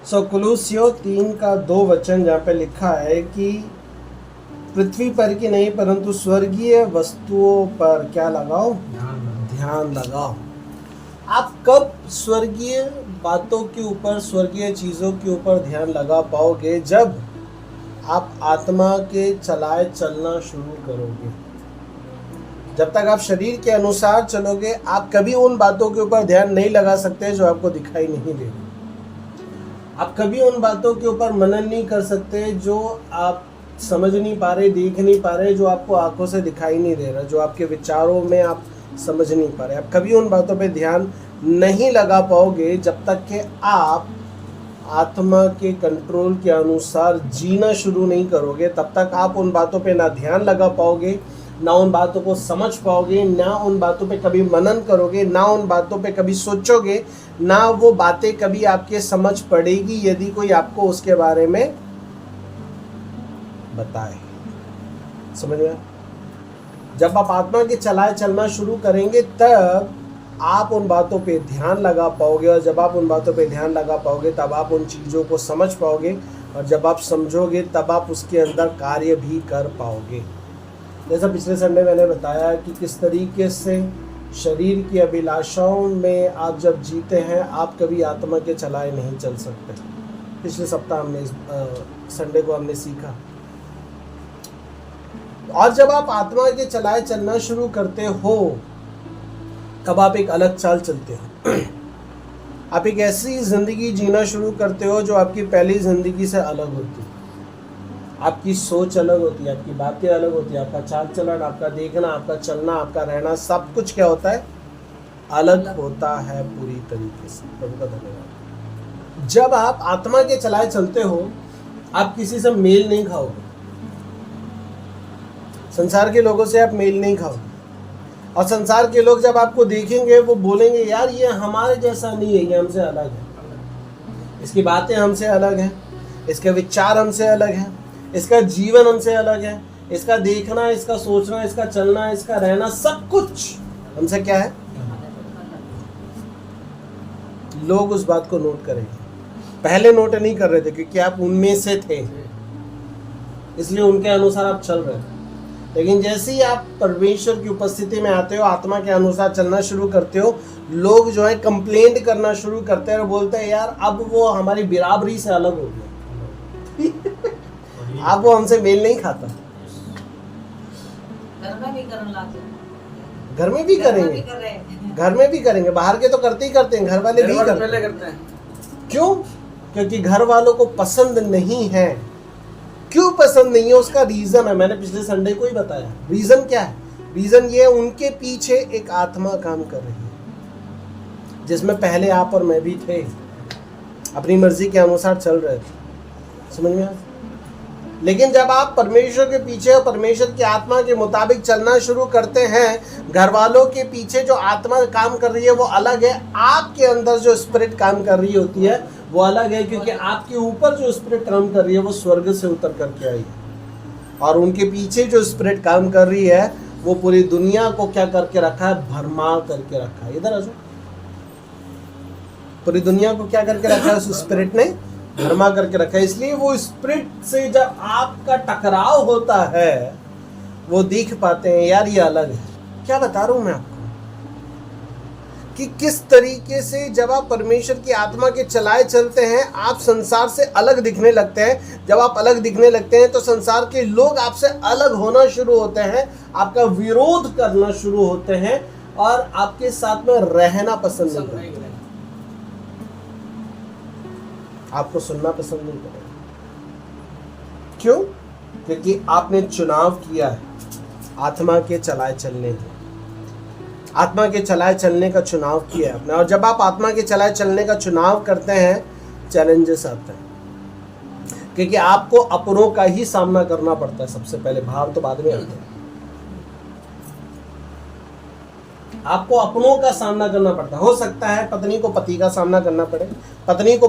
कुलूसियों 3 का 2 वचन जहाँ पे लिखा है कि पृथ्वी पर की नहीं परंतु स्वर्गीय वस्तुओं पर क्या लगाओ, ध्यान लगाओ। आप कब स्वर्गीय बातों के ऊपर, स्वर्गीय चीज़ों के ऊपर ध्यान लगा पाओगे? जब आप आत्मा के चलाए चलना शुरू करोगे। जब तक आप शरीर के अनुसार चलोगे, आप कभी उन बातों के ऊपर ध्यान नहीं लगा सकते जो आपको दिखाई नहीं दे रही। आप कभी उन बातों के ऊपर मनन नहीं कर सकते जो आप समझ नहीं पा रहे, देख नहीं पा रहे, जो आपको आंखों से दिखाई नहीं दे रहा, जो आपके विचारों में आप समझ नहीं पा रहे। आप कभी उन बातों पे ध्यान नहीं लगा पाओगे जब तक कि आप आत्मा के कंट्रोल के अनुसार जीना शुरू नहीं करोगे। तब तक आप उन बातों पे ना ध्यान लगा पाओगे, ना उन बातों को समझ पाओगे, ना उन बातों पे कभी मनन करोगे, ना उन बातों पे कभी सोचोगे, ना वो बातें कभी आपके समझ पड़ेगी यदि कोई आपको उसके बारे में बताए। समझ में? जब आप आत्मा के चलाए चलना शुरू करेंगे तब आप उन बातों पे ध्यान लगा पाओगे, और जब आप उन बातों पे ध्यान लगा पाओगे तब आप उन चीज़ों को समझ पाओगे, और जब आप समझोगे तब आप उसके अंदर कार्य भी कर पाओगे। जैसा पिछले संडे मैंने बताया कि किस तरीके से शरीर की अभिलाषाओं में आप जब जीते हैं, आप कभी आत्मा के चलाए नहीं चल सकते। पिछले सप्ताह हमने संडे को हमने सीखा। और जब आप आत्मा के चलाए चलना शुरू करते हो तब आप एक अलग चाल चलते हो। आप एक ऐसी जिंदगी जीना शुरू करते हो जो आपकी पहली जिंदगी से अलग होती है। आपकी सोच अलग होती है, आपकी बातें अलग होती है, आपका चाल चलन, आपका देखना, आपका चलना, आपका रहना, सब कुछ क्या होता है, अलग होता है पूरी तरीके से। प्रभु का धन्यवाद। जब आप आत्मा के चलाए चलते हो, आप किसी से मेल नहीं खाओगे, संसार के लोगों से आप मेल नहीं खाओगे। और संसार के लोग जब आपको देखेंगे वो बोलेंगे यार ये हमारे जैसा नहीं है, ये हमसे अलग है, इसकी बातें हमसे अलग हैं, इसके विचार हमसे अलग हैं, इसका जीवन हमसे अलग है, इसका देखना, इसका सोचना, इसका चलना, इसका रहना, सब कुछ हमसे क्या है। लोग उस बात को नोट करेंगे। पहले नोट नहीं कर रहे थे क्योंकि आप उनमें से थे, इसलिए उनके अनुसार आप चल रहे थे। लेकिन जैसे ही आप परमेश्वर की उपस्थिति में आते हो, आत्मा के अनुसार चलना शुरू करते हो, लोग जो है कंप्लेंट करना शुरू करते हैं और बोलते हैं यार अब वो हमारी बिराबरी से अलग हो गया। अब वो हमसे मेल नहीं खाता। घर में भी करेंगे, घर में भी करेंगे, बाहर के तो करते ही करते हैं, घर वाले भी करते हैं। क्यों? क्योंकि घर वालों को पसंद नहीं है। क्यों पसंद नहीं है उसका रीजन है, मैंने पिछले संडे को ही बताया। रीजन क्या है? रीजन ये है उनके पीछे एक आत्मा काम कर रही है जिसमें पहले आप और मैं भी थे, अपनी मर्जी के अनुसार चल रहे थे। समझ में आया? लेकिन जब आप परमेश्वर के पीछे और परमेश्वर की आत्मा के मुताबिक चलना शुरू करते हैं, घर वालों के पीछे जो आत्मा काम कर रही है वो अलग है, आपके अंदर जो स्पिरिट काम कर रही होती है वो अलग है, क्योंकि आपके ऊपर जो स्पिरिट काम कर रही है वो स्वर्ग से उतर करके आई है। और उनके पीछे जो स्पिरिट काम कर रही है वो पूरी दुनिया को क्या करके रखा है, भरमा करके रखा है। इधर आ जाओ। पूरी दुनिया को क्या करके रखा है उस स्पिरिट ने, भरमा करके रखा है। इसलिए वो स्पिरिट से जब आपका टकराव होता है वो देख पाते हैं यार ये अलग है। क्या बता रहा हूं मैं आपको कि किस तरीके से जब आप परमेश्वर की आत्मा के चलाए चलते हैं आप संसार से अलग दिखने लगते हैं। जब आप अलग दिखने लगते हैं तो संसार के लोग आपसे अलग होना शुरू होते हैं, आपका विरोध करना शुरू होते हैं और आपके साथ में रहना पसंद नहीं करते, आपको सुनना पसंद नहीं करेगा। क्यों? क्योंकि आपने चुनाव किया है आत्मा के चलाए चलने का, आत्मा के चलाए चलने का चुनाव किया है आपने। और जब आप आत्मा के चलाए चलने का चुनाव करते हैं चैलेंजेस आते हैं, क्योंकि आपको अपनों का ही सामना करना पड़ता है सबसे पहले, भाव तो बाद में आते हैं। आपको अपनों का सामना करना पड़ता है। हो सकता है पत्नी को पति का सामना करना पड़े, पत्नी को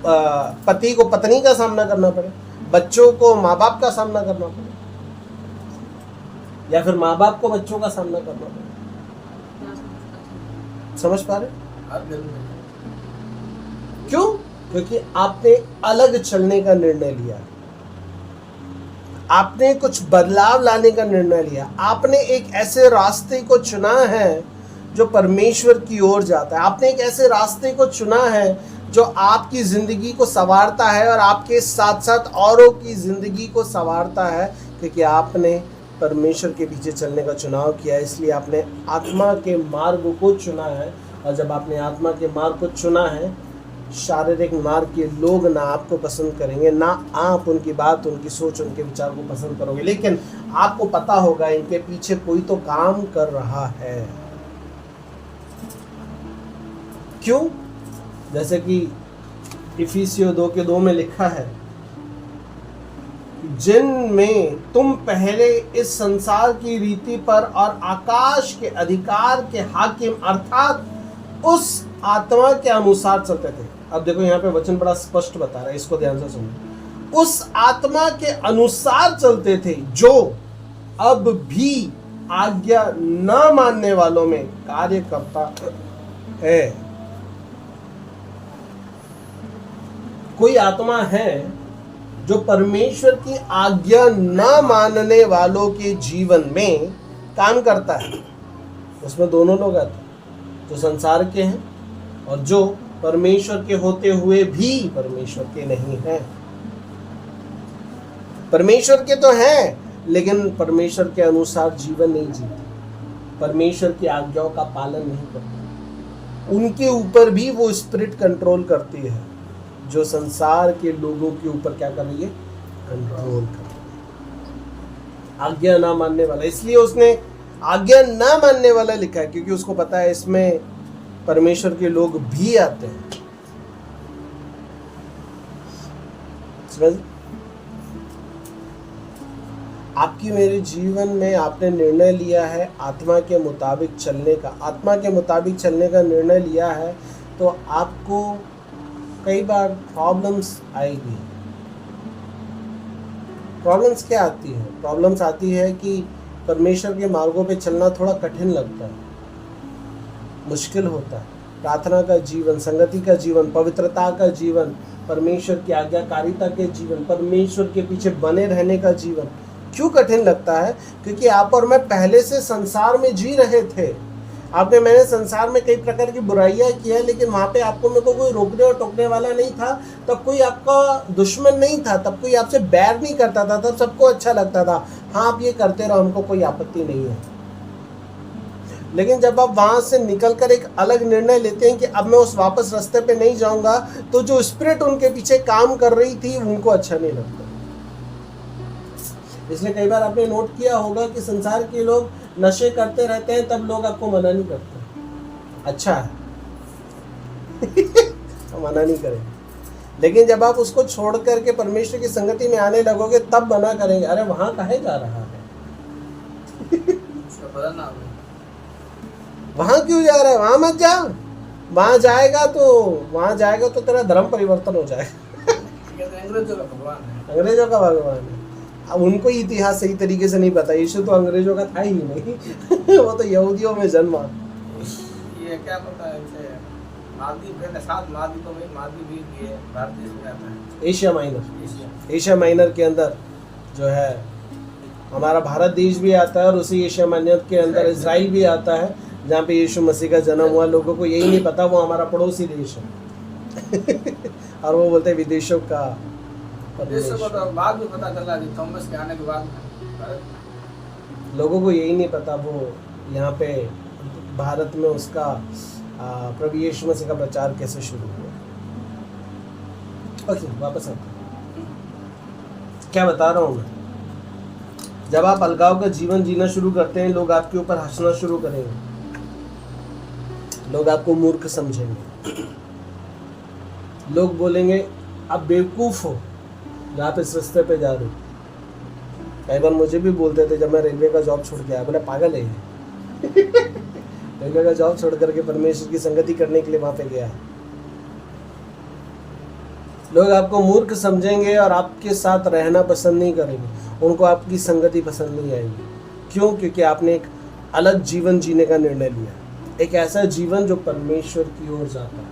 पति को पत्नी का सामना करना पड़े, बच्चों को माँ बाप का सामना करना पड़े, या फिर माँ बाप को बच्चों का सामना करना पड़े। समझ पा रहे? क्यों? क्योंकि आपने अलग चलने का निर्णय लिया, आपने कुछ बदलाव लाने का निर्णय लिया, आपने एक ऐसे रास्ते को चुना है जो परमेश्वर की ओर जाता है, आपने एक ऐसे रास्ते को चुना है जो आपकी जिंदगी को संवारता है और आपके साथ साथ औरों की जिंदगी को संवारता है, क्योंकि आपने परमेश्वर के पीछे चलने का चुनाव किया। इसलिए आपने आत्मा के मार्ग को चुना है, और जब आपने आत्मा के मार्ग को चुना है, शारीरिक मार्ग के लोग ना आपको पसंद करेंगे, ना आप उनकी बात, उनकी सोच, उनके विचार को पसंद करोगे, लेकिन आपको पता होगा इनके पीछे कोई तो काम कर रहा है। क्यों? जैसे कि इफिसियों 2:2 में लिखा है, जिनमें तुम पहले इस संसार की रीति पर और आकाश के अधिकार के हाकिम अर्थात उस आत्मा के अनुसार चलते थे। अब देखो यहाँ पे वचन बड़ा स्पष्ट बता रहा है, इसको ध्यान से सुनो। उस आत्मा के अनुसार चलते थे जो अब भी आज्ञा न मानने वालों में कार्य करता है। कोई आत्मा है जो परमेश्वर की आज्ञा न मानने वालों के जीवन में काम करता है। उसमें दोनों लोग आते हैं, जो संसार के हैं और जो परमेश्वर के होते हुए भी परमेश्वर के नहीं हैं। परमेश्वर के तो हैं, लेकिन परमेश्वर के अनुसार जीवन नहीं जीते, परमेश्वर की आज्ञाओं का पालन नहीं करते। उनके ऊपर भी वो स्पिरिट कंट्रोल करती है जो संसार के लोगों के ऊपर क्या कर रही है? कंट्रोल कर रही है। आज्ञा ना मानने वाला, इसलिए उसने आज्ञा ना मानने वाला लिखा है, क्योंकि उसको पता है इसमें परमेश्वर के लोग भी आते हैं। समझ? आपकी मेरे जीवन में आपने निर्णय लिया है आत्मा के मुताबिक चलने का, आत्मा के मुताबिक चलने का निर्णय लिया है, तो आपको कई बार प्रॉब्लम्स आएगी। प्रॉब्लम्स क्या आती है? प्रॉब्लम्स आती है कि परमेश्वर के मार्गों पे चलना थोड़ा कठिन लगता है, मुश्किल होता है। प्रार्थना का जीवन, संगति का जीवन, पवित्रता का जीवन, परमेश्वर की आज्ञाकारिता के जीवन, परमेश्वर के पीछे बने रहने का जीवन क्यों कठिन लगता है? क्योंकि आप और मैं पहले से संसार में जी रहे थे। आपने मैंने संसार में कई प्रकार की बुराइयां की है, लेकिन वहां पे आपको मेरे को कोई रोकने और टोकने वाला नहीं था। तब कोई आपका दुश्मन नहीं था, तब कोई आपसे बैर नहीं करता था, तब सबको अच्छा लगता था। हाँ, आप ये करते रहो, हमको कोई आपत्ति नहीं है। लेकिन जब आप वहां से निकलकर एक अलग निर्णय लेते हैं कि अब मैं उस वापस रास्ते पे नहीं जाऊंगा, तो जो स्पिरिट उनके पीछे काम कर रही थी उनको अच्छा नहीं लगता। इसलिए कई बार आपने नोट किया होगा कि संसार के लोग नशे करते रहते हैं, तब लोग आपको मना नहीं करते। अच्छा है मना नहीं करें, लेकिन जब आप उसको छोड़ करके परमेश्वर की संगति में आने लगोगे तब मना करेंगे। अरे वहां काहे जा रहा है? वहां क्यों जा रहा है? वहां मत जा। वहां जाएगा तो तेरा धर्म परिवर्तन हो जाएगा। अंग्रेजों का भगवान है। अब उनको इतिहास सही तरीके से नहीं पता। यीशु तो अंग्रेजों का था ही नहीं वो तो यहूदियों में जन्मा। ये क्या पता है इसे? एशिया माइनर के अंदर जो है हमारा भारत देश भी आता है, और उसी एशिया माइनर के अंदर इजराइल भी आता है, जहाँ पे यीशु मसीह का जन्म हुआ। लोगों को यही नहीं पता वो हमारा पड़ोसी देश है और वो बोलते हैं विदेशों का बाद में पता चला कि थॉमस के आने के बाद लोगों को यही नहीं पता वो यहाँ पे भारत में उसका प्रभु यीशु मसीह का प्रचार कैसे शुरू हुआ। ओके, वापस आते हैं। क्या बता रहा हूँ मैं? जब आप अलगाव का जीवन जीना शुरू करते हैं, लोग आपके ऊपर हंसना शुरू करेंगे, लोग आपको मूर्ख समझेंगे, लोग बोलेंगे आप बेवकूफ हो जहाँ पे इस रास्ते पे जा रहे हो। कई बार मुझे भी बोलते थे जब मैं रेलवे का जॉब छोड़ के आया, बोले पागल है रेलवे का जॉब छोड़ करके परमेश्वर की संगति करने के लिए वहां पे गया। लोग आपको मूर्ख समझेंगे और आपके साथ रहना पसंद नहीं करेंगे, उनको आपकी संगति पसंद नहीं आएगी। क्यों? क्योंकि आपने एक अलग जीवन जीने का निर्णय लिया, एक ऐसा जीवन जो परमेश्वर की ओर जाता है।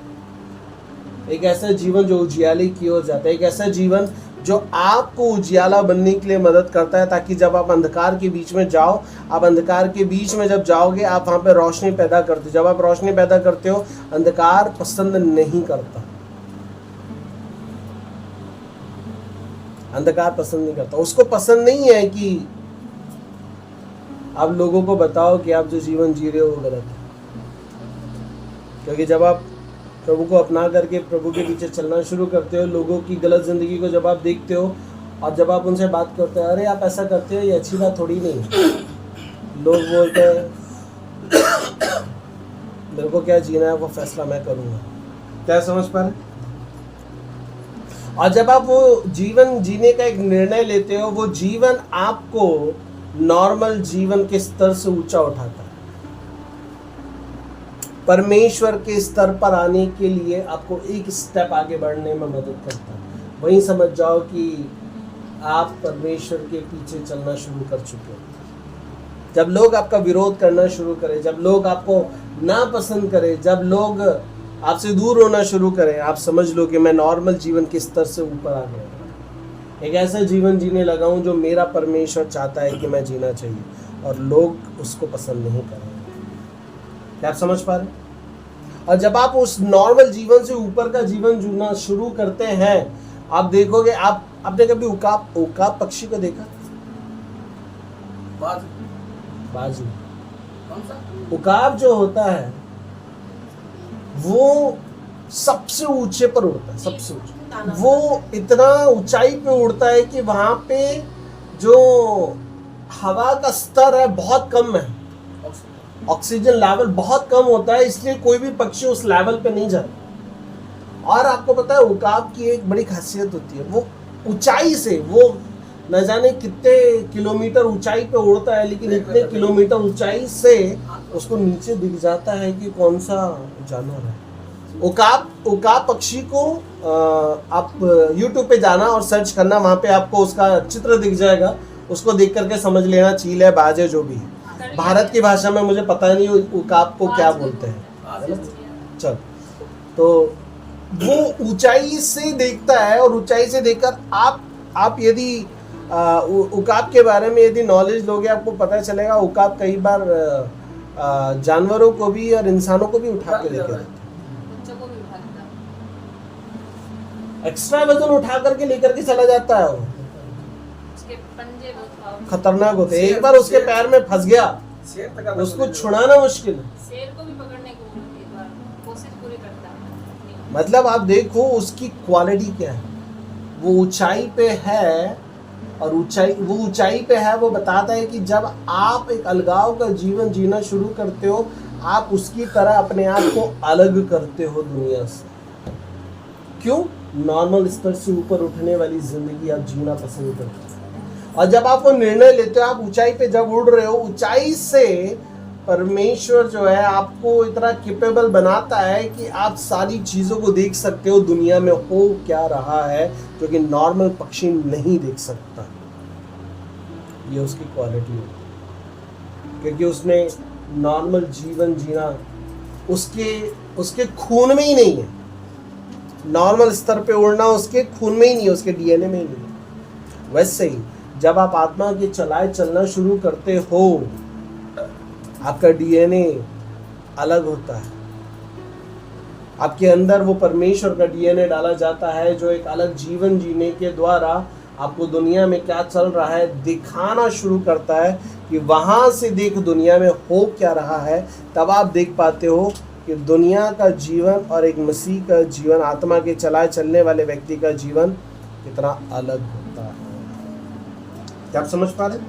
एक ऐसा जीवन जो उजियाले की ओर जाता है, एक ऐसा जीवन जो आपको उजियाला बनने के लिए मदद करता है, ताकि जब आप अंधकार के बीच में जाओ, आप अंधकार के बीच में जब जाओगे आप वहाँ पे रोशनी पैदा करते हो। जब आप रोशनी पैदा करते हो, अंधकार पसंद नहीं करता, अंधकार पसंद नहीं करता। उसको पसंद नहीं है कि आप लोगों को बताओ कि आप जो जीवन जी रहे हो वो गलत है, क्योंकि जब आप प्रभु को अपना करके प्रभु के पीछे चलना शुरू करते हो, लोगों की गलत जिंदगी को जब आप देखते हो और जब आप उनसे बात करते हो, अरे आप ऐसा करते हो, ये अच्छी बात थोड़ी नहीं है, लोग बोलते हैं मेरे को क्या जीना है वो फैसला मैं करूँगा। क्या समझ पा रहे? और जब आप वो जीवन जीने का एक निर्णय लेते हो, वो जीवन आपको नॉर्मल जीवन के स्तर से ऊंचा उठाता है, परमेश्वर के स्तर पर आने के लिए आपको एक स्टेप आगे बढ़ने में मदद करता है। वहीं समझ जाओ कि आप परमेश्वर के पीछे चलना शुरू कर चुके हो। जब लोग आपका विरोध करना शुरू करें, जब लोग आपको नापसंद करें, जब लोग आपसे दूर होना शुरू करें, आप समझ लो कि मैं नॉर्मल जीवन के स्तर से ऊपर आ गया, एक ऐसा जीवन जीने लगा हूं जो मेरा परमेश्वर चाहता है कि मैं जीना चाहिए, और लोग उसको पसंद नहीं करेंगे। क्या आप समझ पा रहे? और जब आप उस नॉर्मल जीवन से ऊपर का जीवन जीना शुरू करते हैं, आप देखोगे, आपने कभी उकाब पक्षी को देखा? बाजू। कौन सा? उकाब जो होता है वो सबसे ऊंचे पर उड़ता है, सबसे ऊंचे। वो इतना ऊंचाई पे उड़ता है कि वहां पे जो हवा का स्तर है बहुत कम है, ऑक्सीजन लेवल बहुत कम होता है, इसलिए कोई भी पक्षी उस लेवल पे नहीं जाता। और आपको पता है उकाब की एक बड़ी खासियत होती है, वो ऊंचाई से, वो न जाने कितने किलोमीटर ऊंचाई पे उड़ता है, लेकिन इतने किलोमीटर ऊंचाई से उसको नीचे दिख जाता है कि कौन सा जानवर है। उकाब पक्षी को आप YouTube पे जाना और सर्च करना, वहां पे आपको उसका चित्र दिख जाएगा, उसको देख करके समझ लेना चील है, बाज है, जो भी है। भारत की भाषा में मुझे पता नहीं उकाब को क्या बोलते हैं, है ना? चल, तो वो ऊंचाई से देखता है, और ऊंचाई से देखकर आप यदि उकाब के बारे में यदि नॉलेज लोगे, आपको पता चलेगा उकाब कई बार जानवरों को भी और इंसानों को भी उठा के लेकर एक्स्ट्रा वजन उठा करके लेकर के चला जाता है। वो उसके पंजे बहुत खतरनाक होते हैं, एक बार उसके पैर में फंस गया, उसको छुड़ाना मुश्किल है। शेर को भी पकड़ने को एक बार कोशिश पूरी करता है। मतलब आप देखो उसकी क्वालिटी क्या है, वो ऊंचाई पे है, और वो ऊंचाई पे है, वो बताता है कि जब आप एक अलगाव का जीवन जीना शुरू करते हो, आप उसकी तरह अपने आप को अलग करते हो दुनिया से। क्यों? नॉर्मल स्तर से ऊपर उठने वाली जिंदगी आप जीना पसंद करते हो। और जब आप वो निर्णय लेते हो, आप ऊंचाई पे जब उड़ रहे हो, ऊंचाई से परमेश्वर जो है आपको इतना कैपेबल बनाता है कि आप सारी चीज़ों को देख सकते हो, दुनिया में हो क्या रहा है, जो कि नॉर्मल पक्षी नहीं देख सकता। ये उसकी क्वालिटी है, क्योंकि उसने नॉर्मल जीवन जीना उसके खून में ही नहीं है। नॉर्मल स्तर पे उड़ना उसके खून में ही नहीं है, उसके डीएनए में ही नहीं है। वैसे ही जब आप आत्मा के चलना शुरू करते हो, आपका डीएनए अलग होता है, आपके अंदर वो परमेश्वर का डीएनए डाला जाता है, जो एक अलग जीवन जीने के द्वारा आपको दुनिया में क्या चल रहा है दिखाना शुरू करता है, कि वहां से देख दुनिया में हो क्या रहा है। तब आप देख पाते हो कि दुनिया का जीवन और एक मसीह का जीवन, आत्मा के चलने वाले व्यक्ति का जीवन कितना अलग होता है। क्या आप समझ पा रहे?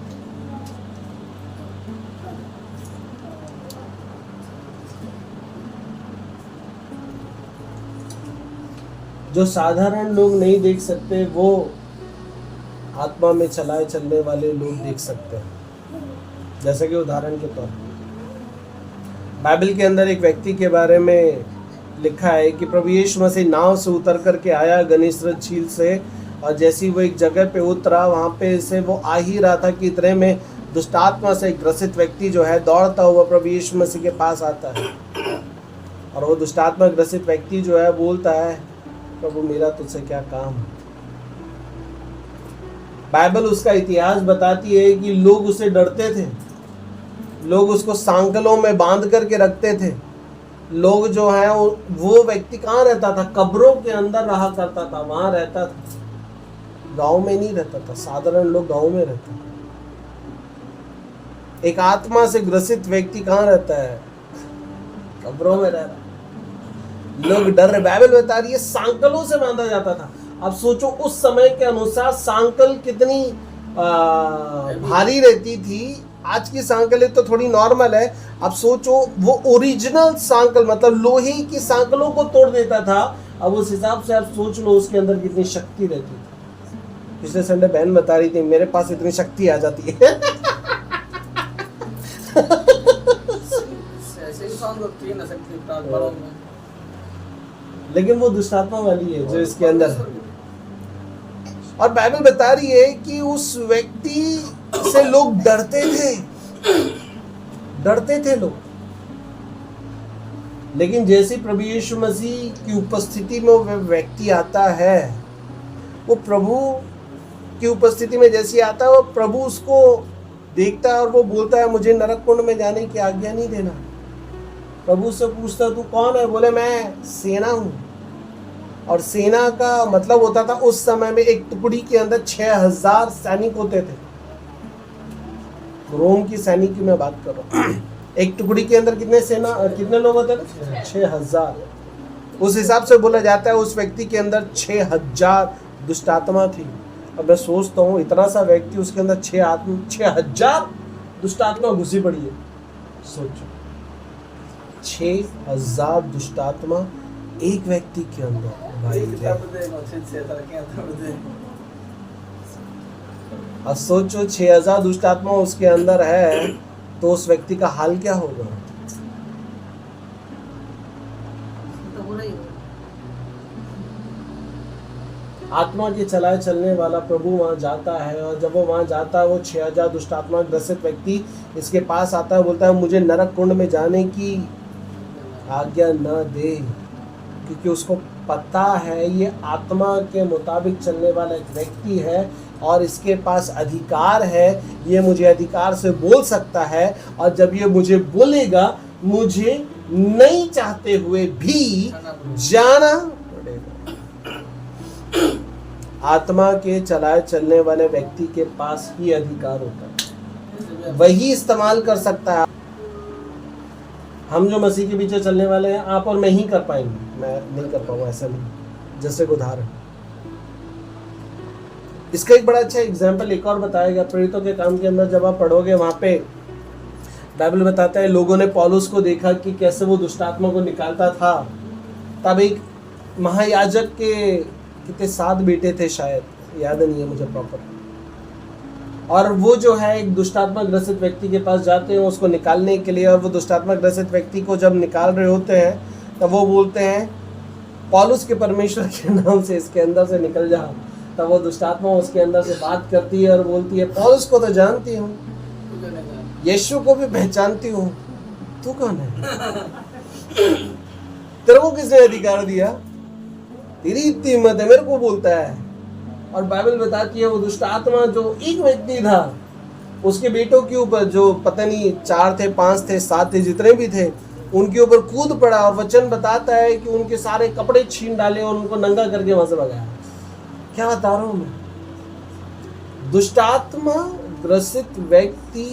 जो साधारण लोग नहीं देख सकते, वो आत्मा में चलने वाले लोग देख सकते हैं। जैसे कि उदाहरण के तौर पर बाइबल के अंदर एक व्यक्ति के बारे में लिखा है कि प्रभु यीशु मसीह नाव से उतर करके आया गनीसरत झील से, और जैसे वो एक जगह पे उतरा, वहाँ पे से वो आ ही रहा था कि इतने में दुष्टात्मा से एक ग्रसित व्यक्ति जो है दौड़ता हुआ प्रभु यीशु मसीह के पास आता है, और वो दुष्टात्मा ग्रसित व्यक्ति जो है बोलता है प्रभु मेरा तुझसे क्या काम है। बाइबल उसका इतिहास बताती है कि लोग उसे डरते थे, लोग उसको सांकलों में बांध करके रखते थे। लोग जो है वो व्यक्ति कहाँ रहता था? कब्रों के अंदर रहा करता था, वहां रहता था, गांव में नहीं रहता था। साधारण लोग गांव में रहते थे। एक आत्मा से ग्रसित व्यक्ति कहाँ रहता है? कब्रों में रह रहा। लोग डर रहे। बाइबल बता रही है सांकलों से बांधा जाता था। अब सोचो उस समय के अनुसार सांकल कितनी भारी रहती थी। आज की सांकलें तो थोड़ी नॉर्मल है। अब सोचो वो ओरिजिनल सांकल, मतलब लोहे की सांकलों को तोड़ देता था। अब उस हिसाब से आप सोच लो उसके अंदर कितनी शक्ति रहती थी। पिछले संडे बहन बता रही थी मेरे पास इतनी शक्ति आ जाती है। ऐसे ही सॉन्ग होती है ना शक्ति प्राप्त बड़ों में। लेकिन वो दुष्टात्मा वाली है जो इसके अंदर है। और बाइबल बता रही है कि उस व्यक्ति से लोग डरते थे लोग। लेकिन जैसे प्रभु यीशु मसीह की उपस्थिति में वो व्यक्ति आता है, वो प्रभु की उपस्थिति में जैसे आता है, वो प्रभु उसको देखता है और वो बोलता है मुझे नरक कुंड में जाने की आज्ञा नहीं देना। प्रभु से पूछता तू कौन है? बोले मैं सेना हूं। और सेना का मतलब होता था उस समय में एक टुकड़ी के अंदर 6000 सैनिक होते थे। रोम की सैनिक की मैं बात कर रहा हूँ। एक टुकड़ी के अंदर कितने लोग होते थे? 6000। उस हिसाब से बोला जाता है उस व्यक्ति के अंदर 6000 दुष्ट आत्मा थी। अब मैं सोचता हूँ इतना सा व्यक्ति, उसके अंदर 6000 दुष्ट आत्मा घुसी पड़ी है। सोचो 6000 दुष्ट आत्मा एक व्यक्ति के अंदर। भाई अब सोचो 6000 दुष्ट आत्मा उसके अंदर है तो उस व्यक्ति का हाल क्या होगा? तो बुरा ही होगा। आत्मा के चलाए चलने वाला प्रभु वहां जाता है, और जब वो वहां जाता है वो 6000 दुष्ट आत्मा ग्रसित व्यक्ति इसके पास आता है, बोलता है मुझे नरक कुंड में जाने की आज्ञा न दे, क्योंकि उसको पता है ये आत्मा के मुताबिक चलने वाला एक व्यक्ति है और इसके पास अधिकार है। ये मुझे अधिकार से बोल सकता है, और जब ये मुझे बोलेगा मुझे नहीं चाहते हुए भी जाना पड़ेगा। आत्मा के चलाए चलने वाले व्यक्ति के पास ही अधिकार होता है, वही इस्तेमाल कर सकता है। हम जो मसीह के पीछे चलने वाले हैं, आप और मैं ही कर पाएंगे, मैं नहीं कर पाऊंगा, ऐसा नहीं। जैसे को उदाहरण, इसका एक बड़ा अच्छा एग्जाम्पल एक और बताया गया प्रेरितों के काम के अंदर। जब आप पढ़ोगे वहां पे बाइबल बताता है लोगों ने पौलुस को देखा कि कैसे वो दुष्टात्मा को निकालता था। तब एक महायाजक के कितने 7 बेटे थे शायद, याद नहीं है मुझे प्रॉपर, और वो जो है एक दुष्टात्मा ग्रसित व्यक्ति के पास जाते हैं उसको निकालने के लिए। और वो दुष्टात्मा ग्रसित व्यक्ति को जब निकाल रहे होते हैं तब वो बोलते हैं पौलुस के परमेश्वर के नाम से इसके अंदर से निकल जा। तब वो दुष्टात्मा उसके अंदर से बात करती है और बोलती है पौलुस को तो जानती हूँ, यीशु को भी पहचानती हूँ, तू कौन है? तेरे को किसने अधिकार दिया? तेरी इतनी हिम्मत है मेरे को बोलता है। और बाइबल बताती है वो दुष्ट आत्मा जो एक व्यक्ति था उसके बेटों के ऊपर, जो पता नहीं 4 थे 5 थे 7 थे जितने भी थे, उनके ऊपर कूद पड़ा। और वचन बताता है कि उनके सारे कपड़े छीन डाले और उनको नंगा करके वहां से भगाया। क्या बता रहा हूं मैं? दुष्टात्मा ग्रसित व्यक्ति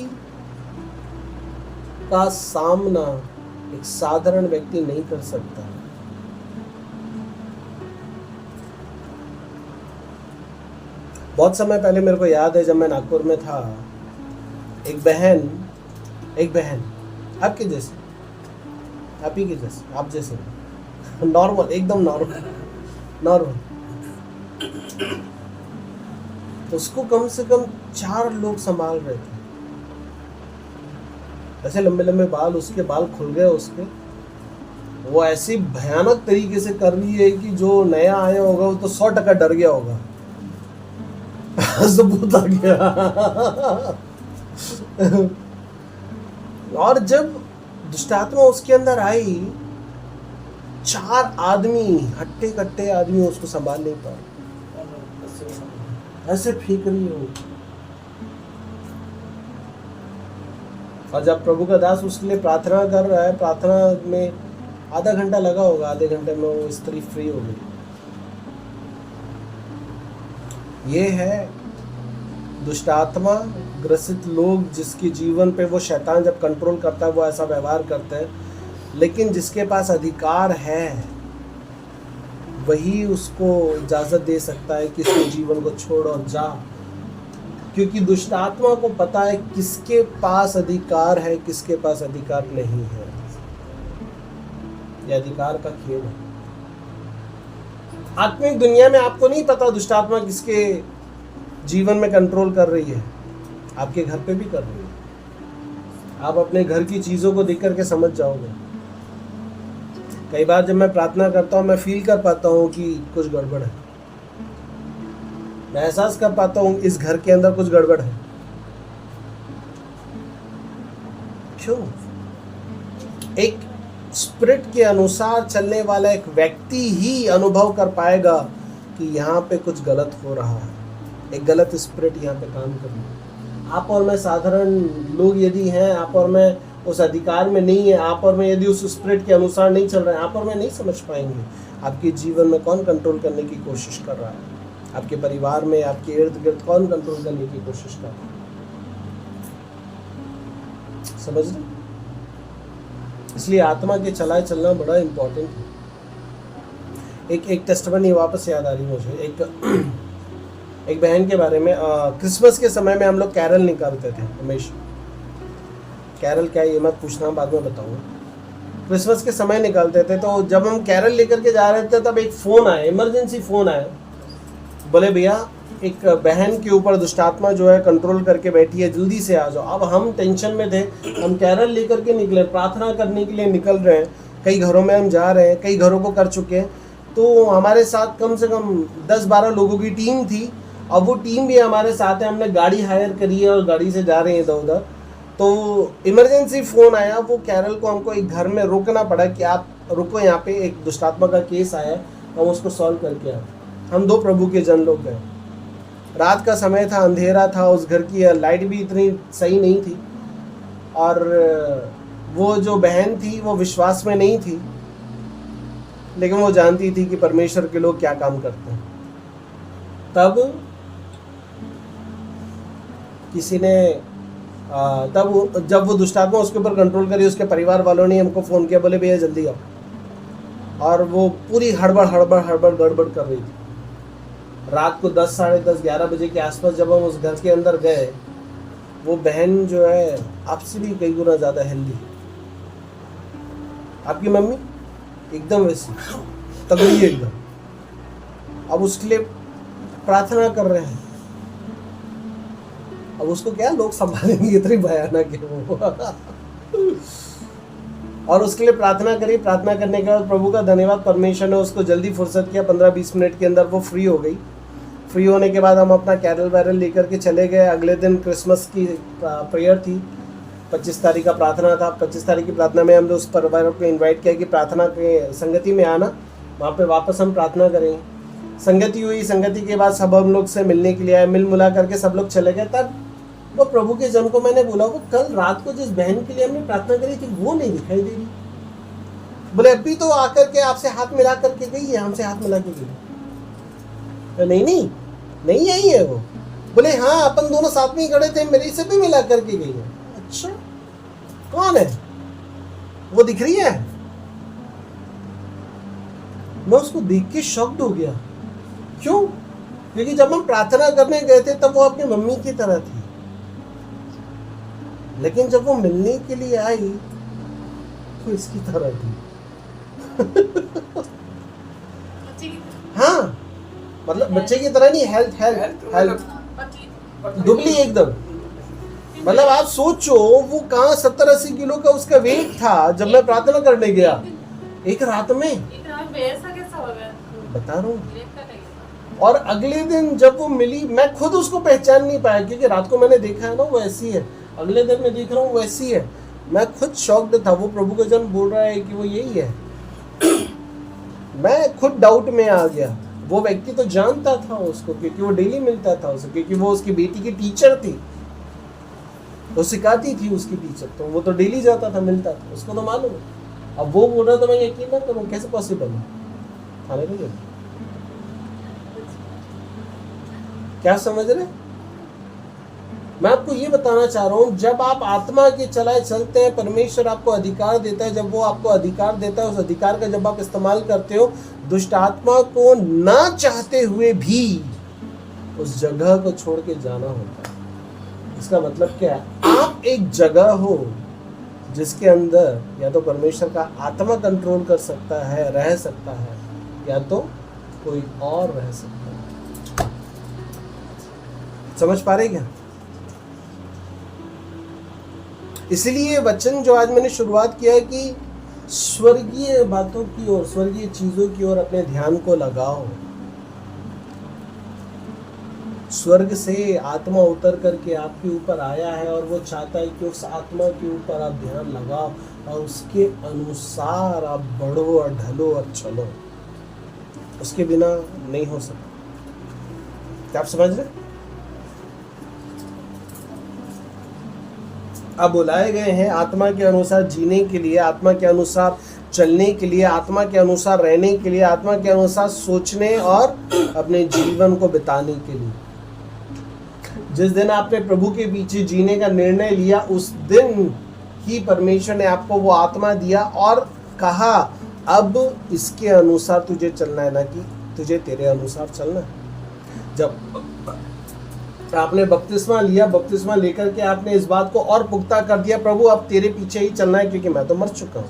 का सामना एक साधारण व्यक्ति नहीं कर सकता। बहुत समय पहले मेरे को याद है, जब मैं नागपुर में था, एक बहन आपके जैसे, आप ही के जैसे, आप जैसे नॉर्मल, एकदम नॉर्मल, उसको कम से कम 4 लोग संभाल रहे थे। ऐसे लंबे लंबे बाल, उसके बाल खुल गए उसके। वो ऐसी भयानक तरीके से कर रही है कि जो नया आया होगा वो तो 100% डर गया होगा। सबूत आ गया। और जब दुष्टात्मा उसके अंदर आई 4 आदमी, हट्टे कट्टे आदमी उसको संभाल नहीं पा रहे, ऐसे फेंक रही है वो। और जब प्रभु का दास उसके लिए प्रार्थना कर रहा है, प्रार्थना में आधा घंटा लगा होगा, आधे घंटे में वो स्त्री फ्री हो गई। ये है दुष्टात्मा ग्रसित लोग, जिसके जीवन पे वो शैतान जब कंट्रोल करता है वो ऐसा व्यवहार करते हैं। लेकिन जिसके पास अधिकार है वही उसको इजाजत दे सकता है कि इसके जीवन को छोड़ और जा, क्योंकि दुष्टात्मा को पता है किसके पास अधिकार है, किसके पास अधिकार नहीं है। यह अधिकार का खेल है। आत्मिक दुनिया में आपको नहीं पता दुष्टात्मा किसके जीवन में कंट्रोल कर रही है, आपके घर पे भी कर रही है। आप अपने घर की चीजों को देख करके समझ जाओगे। कई बार जब मैं प्रार्थना करता हूँ मैं फील कर पाता हूँ कि कुछ गड़बड़ है, मैं एहसास कर पाता हूँ इस घर के अंदर कुछ गड़बड़ है। क्यों? एक स्पिरिट के अनुसार चलने वाला एक व्यक्ति ही अनुभव कर पाएगा कि यहाँ पे कुछ गलत हो रहा है, एक गलत स्पिरिट यहाँ पे काम कर रही है। आप और मैं साधारण लोग यदि हैं, आप और मैं उस अधिकार में नहीं है, आप और मैं यदि उस स्पिरिट के अनुसार नहीं चल रहे हैं, आप और मैं नहीं समझ पाएंगे आपके जीवन में कौन कंट्रोल करने की कोशिश कर रहा है, आपके परिवार में, आपके इर्द गिर्द कौन कंट्रोल करने की कोशिश कर रहा है। समझ रहे? इसलिए आत्मा के चलाए चलना बड़ा इंपॉर्टेंट है। एक टेस्टमनी वापस याद आ रही मुझे, एक बहन के बारे में। क्रिसमस के समय में हम लोग कैरल निकालते थे हमेशा। कैरल क्या है ये मत पूछना, बाद में बताऊंगा। क्रिसमस के समय निकालते थे, तो जब हम कैरल लेकर के जा रहे थे तब एक फ़ोन आया, इमरजेंसी फ़ोन आया। बोले भैया एक बहन के ऊपर दुष्टात्मा जो है कंट्रोल करके बैठी है, जल्दी से आ जाओ। अब हम टेंशन में थे, हम कैरल लेकर के निकले, प्रार्थना करने के लिए निकल रहे हैं। कई घरों में हम जा रहे हैं, कई घरों को कर चुके हैं। तो हमारे साथ कम से कम 10-12 लोगों की टीम थी, और वो टीम भी हमारे साथ है। हमने गाड़ी हायर करी है और गाड़ी से जा रहे हैं इधर उधर। तो इमरजेंसी फ़ोन आया, वो कैरल को हमको एक घर में रोकना पड़ा कि आप रुको, यहाँ पे एक दुष्टात्मा का केस आया है, हम उसको सॉल्व करके आए। हम 2 प्रभु के जन लोग गए। रात का समय था, अंधेरा था, उस घर की लाइट भी इतनी सही नहीं थी, और वो जो बहन थी वो विश्वास में नहीं थी, लेकिन वो जानती थी कि परमेश्वर के लोग क्या काम करते हैं। तब किसी ने जब वो दुष्टात्मा उसके ऊपर कंट्रोल करी, उसके परिवार वालों ने हमको फ़ोन किया, बोले भैया जल्दी आओ। और वो पूरी हड़बड़ गड़बड़ कर रही थी। रात को 10, साढ़े 10, 11 बजे के आसपास जब हम उस घर के अंदर गए, वो बहन जो है आपसे भी कई गुना ज़्यादा हेल्दी, आपकी मम्मी एकदम वैसी तगड़ी एकदम। अब उसके लिए प्रार्थना कर रहे हैं। अब उसको क्या लोग संभालेंगे, इतनी भयानक है वो। और उसके लिए प्रार्थना करी। प्रार्थना करने के बाद प्रभु का धन्यवाद, परमेश्वर ने उसको जल्दी फुर्सत किया, 15-20 मिनट के अंदर वो फ्री हो गई। फ्री होने के बाद हम अपना कैरल वैरल लेकर के चले गए। अगले दिन क्रिसमस की प्रेयर थी, 25 तारीख का प्रार्थना था। 25 तारीख की प्रार्थना में हमने उस परिवार को इन्वाइट किया कि प्रार्थना के संगति में आना, वहाँ पे वापस हम प्रार्थना करेंगे। संगति हुई, संगति के बाद सब हम लोग से मिलने के लिए आए, मिल मुला करके सब लोग चले गए। तब वो प्रभु के जन को मैंने बोला, वो कल रात को जिस बहन के लिए हमने प्रार्थना करी थी वो नहीं दिखाई दे रही। बोले अभी तो आकर के आपसे हाथ मिला करके गई है, हमसे हाथ मिला के गई। तो नहीं आई है वो। बोले हाँ, अपन दोनों साथ में ही खड़े थे, मेरे से भी मिला करके गई है। अच्छा कौन है वो, दिख रही है? मैं उसको देख के शॉक्ड हो गया। क्यों? क्योंकि जब हम प्रार्थना करने गए थे तब वो अपनी मम्मी की तरह थी, लेकिन जब वो मिलने के लिए आई तो इसकी तरह थी। हाँ, मतलब बच्चे की तरह नहीं, हेल्थ दुबली एकदम। मतलब आप सोचो वो कहाँ 70-80 किलो का उसका वेट था जब मैं प्रार्थना करने गया एक रात में। ऐसा कैसा हो गया? बता रहा हूँ। और अगले दिन जब वो मिली, मैं खुद उसको पहचान नहीं पाया, क्योंकि रात को मैंने देखा है ना वो ऐसी है, अगले दिन मैं देख रहा हूँ वैसी है। मैं खुद शॉक्ड था। वो प्रभु का जन बोल रहा है कि वो यही है। मैं खुद डाउट में आ गया। वो व्यक्ति तो जानता था उसको, क्योंकि वो डेली मिलता था उसे, क्योंकि वो उसकी बेटी की टीचर थी, वो सिखाती थी उसकी टीचर, तो वो तो डेली जाता था, मिलता था, उसको तो मालूम है। अब वो बोल रहा था मैं यकीन ना करूं, कैसे पॉसिबल है? थाने पे गए। क्या समझ रहे? मैं आपको ये बताना चाह रहा हूं, जब आप आत्मा के चलाए चलते हैं, परमेश्वर आपको अधिकार देता है। जब वो आपको अधिकार देता है, उस अधिकार का जब आप इस्तेमाल करते हो, दुष्ट आत्मा को ना चाहते हुए भी उस जगह को छोड़ के जाना होता है। इसका मतलब क्या है? आप एक जगह हो जिसके अंदर या तो परमेश्वर का आत्मा कंट्रोल कर सकता है, रह सकता है, या तो कोई और रह सकता है। समझ पा रहे क्या? इसलिए वचन जो आज मैंने शुरुआत किया है कि स्वर्गीय बातों की ओर, स्वर्गीय चीजों की ओर अपने ध्यान को लगाओ। स्वर्ग से आत्मा उतर करके आपके ऊपर आया है और वो चाहता है कि उस आत्मा के ऊपर आप ध्यान लगाओ और उसके अनुसार आप बढ़ो और ढलो और चलो। उसके बिना नहीं हो सकता। क्या आप समझ रहे? आप बुलाए गए हैं आत्मा के अनुसार जीने के लिए, आत्मा के अनुसार चलने के लिए, आत्मा के अनुसार रहने के लिए, आत्मा के अनुसार सोचने और अपने जीवन को बिताने के लिए। जिस दिन आपने प्रभु के पीछे जीने का निर्णय लिया, उस दिन ही परमेश्वर ने आपको वो आत्मा दिया और कहा अब इसके अनुसार तुझे चलना है, ना कि तुझे तेरे अनुसार चलना है। जब आपने बपतिस्मा लिया, बपतिस्मा लेकर के आपने इस बात को और पुख्ता कर दिया, प्रभु अब तेरे पीछे ही चलना है, क्योंकि मैं तो मर चुका हूं।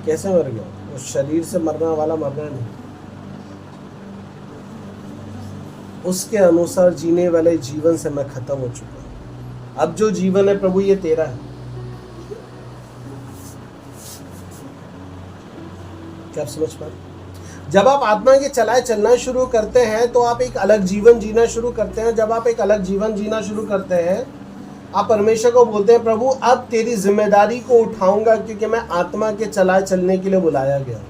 कैसे मर गया? उस शरीर से मरना वाला मरना नहीं, उसके अनुसार जीने वाले जीवन से मैं खत्म हो चुका हूं। अब जो जीवन है प्रभु ये तेरा है। क्या आप समझ पा रहे? जब आप आत्मा के चलाए चलना शुरू करते हैं तो आप एक अलग जीवन जीना शुरू करते हैं। जब आप एक अलग जीवन जीना शुरू करते हैं, आप परमेश्वर को बोलते हैं प्रभु अब तेरी जिम्मेदारी को उठाऊंगा, क्योंकि मैं आत्मा के चलाए चलने के लिए बुलाया गया हूं।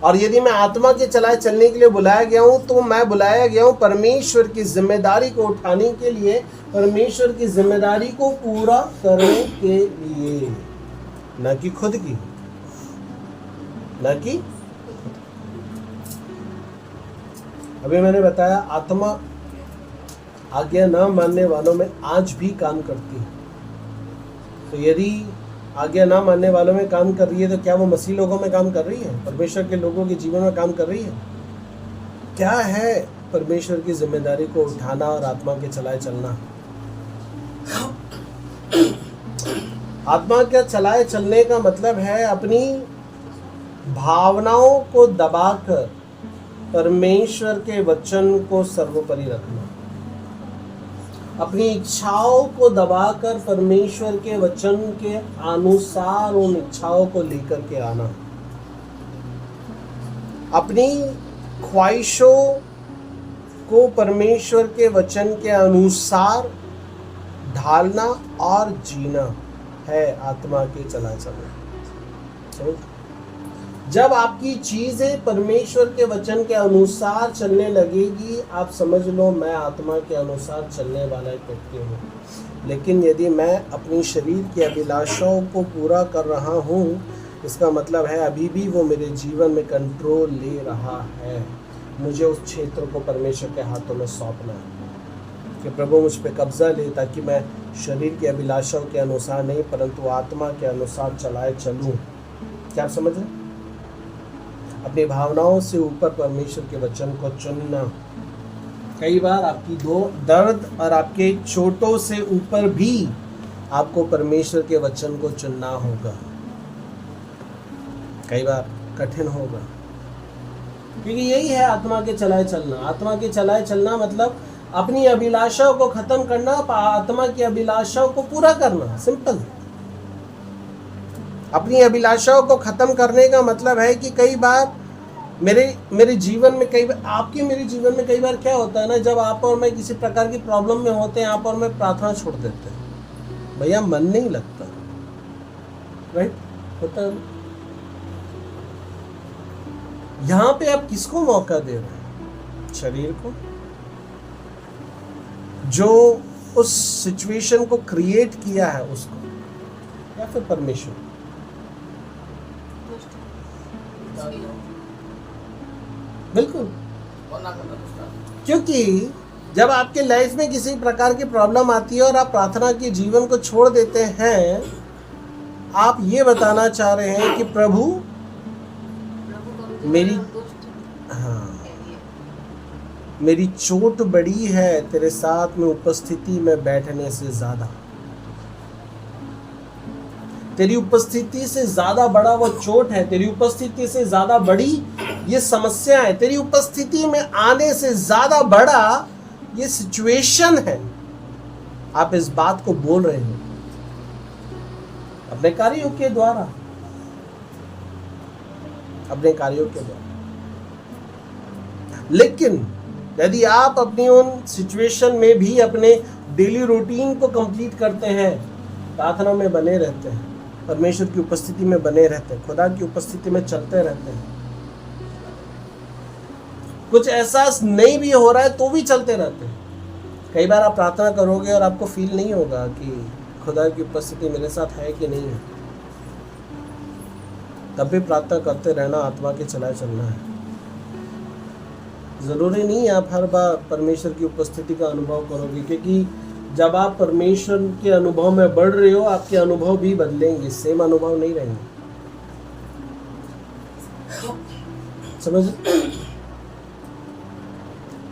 और यदि मैं आत्मा के चलाए चलने के लिए बुलाया गया हूं, तो मैं बुलाया गया हूं परमेश्वर की जिम्मेदारी को उठाने के लिए, परमेश्वर की जिम्मेदारी को पूरा करने के लिए, न कि खुद की, न कि। अभी मैंने बताया आत्मा आज्ञा न मानने वालों में आज भी काम करती है। तो यदि आज्ञा ना मानने वालों में काम कर रही है, तो क्या वो मसीह लोगों में काम कर रही है? परमेश्वर के लोगों के जीवन में काम कर रही है? क्या है परमेश्वर की जिम्मेदारी को उठाना और आत्मा के चलाए चलना? आत्मा के चलाए चलने का मतलब है अपनी भावनाओं को दबाकर परमेश्वर के वचन को सर्वोपरि रखना, अपनी इच्छाओं को दबाकर परमेश्वर के वचन के अनुसार उन इच्छाओं को लेकर के आना, अपनी ख्वाहिशों को परमेश्वर के वचन के अनुसार ढालना और जीना है आत्मा के चला चलना। जब आपकी चीजें परमेश्वर के वचन के अनुसार चलने लगेगी, आप समझ लो मैं आत्मा के अनुसार चलने वाला एक व्यक्ति हूँ। लेकिन यदि मैं अपनी शरीर की अभिलाषाओं को पूरा कर रहा हूँ, इसका मतलब है अभी भी वो मेरे जीवन में कंट्रोल ले रहा है। मुझे उस क्षेत्र को परमेश्वर के हाथों में सौंपना है कि प्रभु मुझ पर कब्जा ले, ताकि मैं शरीर की अभिलाषाओं के अनुसार नहीं परंतु आत्मा के अनुसार चलाए चलूँ। क्या आप समझ रहे? अपनी भावनाओं से ऊपर परमेश्वर के वचन को चुनना। कई बार आपकी दर्द और आपके चोटों से ऊपर भी आपको परमेश्वर के वचन को चुनना होगा। कई बार कठिन होगा, क्योंकि यही है आत्मा के चलाए चलना। आत्मा के चलाए चलना मतलब अपनी अभिलाषाओं को खत्म करना, आत्मा की अभिलाषाओं को पूरा करना। सिंपल। अपनी अभिलाषाओं को खत्म करने का मतलब है कि कई बार मेरे जीवन में, कई बार आपके मेरे जीवन में कई बार क्या होता है ना, जब आप और मैं किसी प्रकार की प्रॉब्लम में होते हैं, आप और मैं प्रार्थना छोड़ देते हैं, भैया मन नहीं लगता, राइट? होता है। यहां पे आप किसको मौका दे रहे हैं? शरीर को, जो उस सिचुएशन को क्रिएट किया है उसको, या फिर परमेश्वर? दुष्ट कुछ भी हो। बिल्कुल, वरना करना दुष्ट। क्योंकि जब आपके लाइफ में किसी प्रकार की प्रॉब्लम आती है और आप प्रार्थना के जीवन को छोड़ देते हैं, आप ये बताना चाह रहे हैं कि प्रभु प्रभु कमजोर मेरी- और दुष्ट हाँ, है ये। मेरी चोट बड़ी है तेरे साथ में उपस्थिति में बैठने से ज्यादा, तेरी उपस्थिति से ज्यादा बड़ा वो चोट है, तेरी उपस्थिति से ज्यादा बड़ी ये समस्या है, तेरी उपस्थिति में आने से ज्यादा बड़ा ये सिचुएशन है। आप इस बात को बोल रहे हो अपने कार्यों के द्वारा, अपने कार्यों के द्वारा। लेकिन यदि आप अपनी उन सिचुएशन में भी अपने डेली रूटीन को कंप्लीट करते हैं, प्रार्थना में बने रहते हैं, परमेश्वर की उपस्थिति में बने रहते हैं, खुदा की उपस्थिति में चलते रहते हैं, कुछ एहसास नहीं भी हो रहा है तो भी चलते रहते हैं। कई बार आप प्रार्थना करोगे और आपको फील नहीं होगा कि खुदा की उपस्थिति मेरे साथ है कि नहीं है, तब भी प्रार्थना करते रहना, आत्मा के चलाए चलना है। ज़रूरी नहीं आप हर बार परमेश्वर की उपस्थिति का अनुभव करोगे, क्योंकि जब आप परमेश्वर के अनुभव में बढ़ रहे हो, आपके अनुभव भी बदलेंगे, सेम अनुभव नहीं रहेंगे। समझ?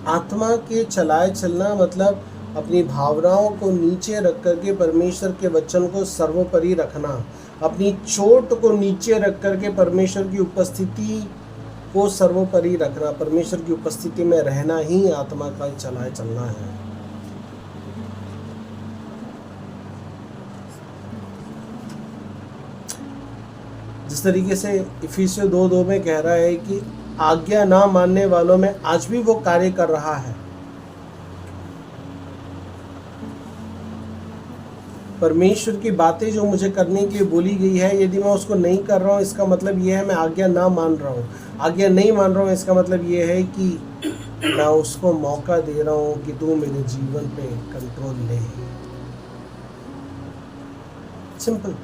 आत्मा के चलाए चलना मतलब अपनी भावनाओं को नीचे रख करके परमेश्वर के वचन को सर्वोपरि रखना, अपनी चोट को नीचे रख करके परमेश्वर की उपस्थिति को सर्वोपरि रखना, परमेश्वर की उपस्थिति में रहना ही आत्मा का चलाए चलना है। जिस तरीके से इफिसियों 2:2 में कह रहा है कि आज्ञा ना मानने वालों में आज भी वो कार्य कर रहा है। परमेश्वर की बातें जो मुझे करने के लिए बोली गई है, यदि मैं उसको नहीं कर रहा हूँ, इसका मतलब ये है मैं आज्ञा ना मान रहा हूँ। आज्ञा नहीं मान रहा हूँ, इसका मतलब ये है कि मैं उसको मौका दे रहा हूँ कि तू मेरे जीवन पे कंट्रोल ले। सिंपल।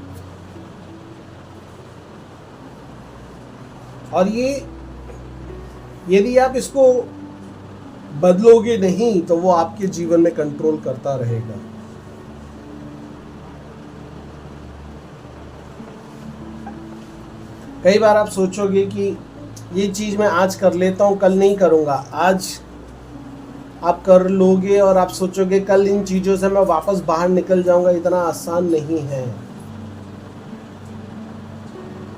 और ये यदि आप इसको बदलोगे नहीं तो वो आपके जीवन में कंट्रोल करता रहेगा। कई बार आप सोचोगे कि ये चीज़ मैं आज कर लेता हूँ, कल नहीं करूँगा। आज आप कर लोगे और आप सोचोगे कल इन चीज़ों से मैं वापस बाहर निकल जाऊँगा। इतना आसान नहीं है।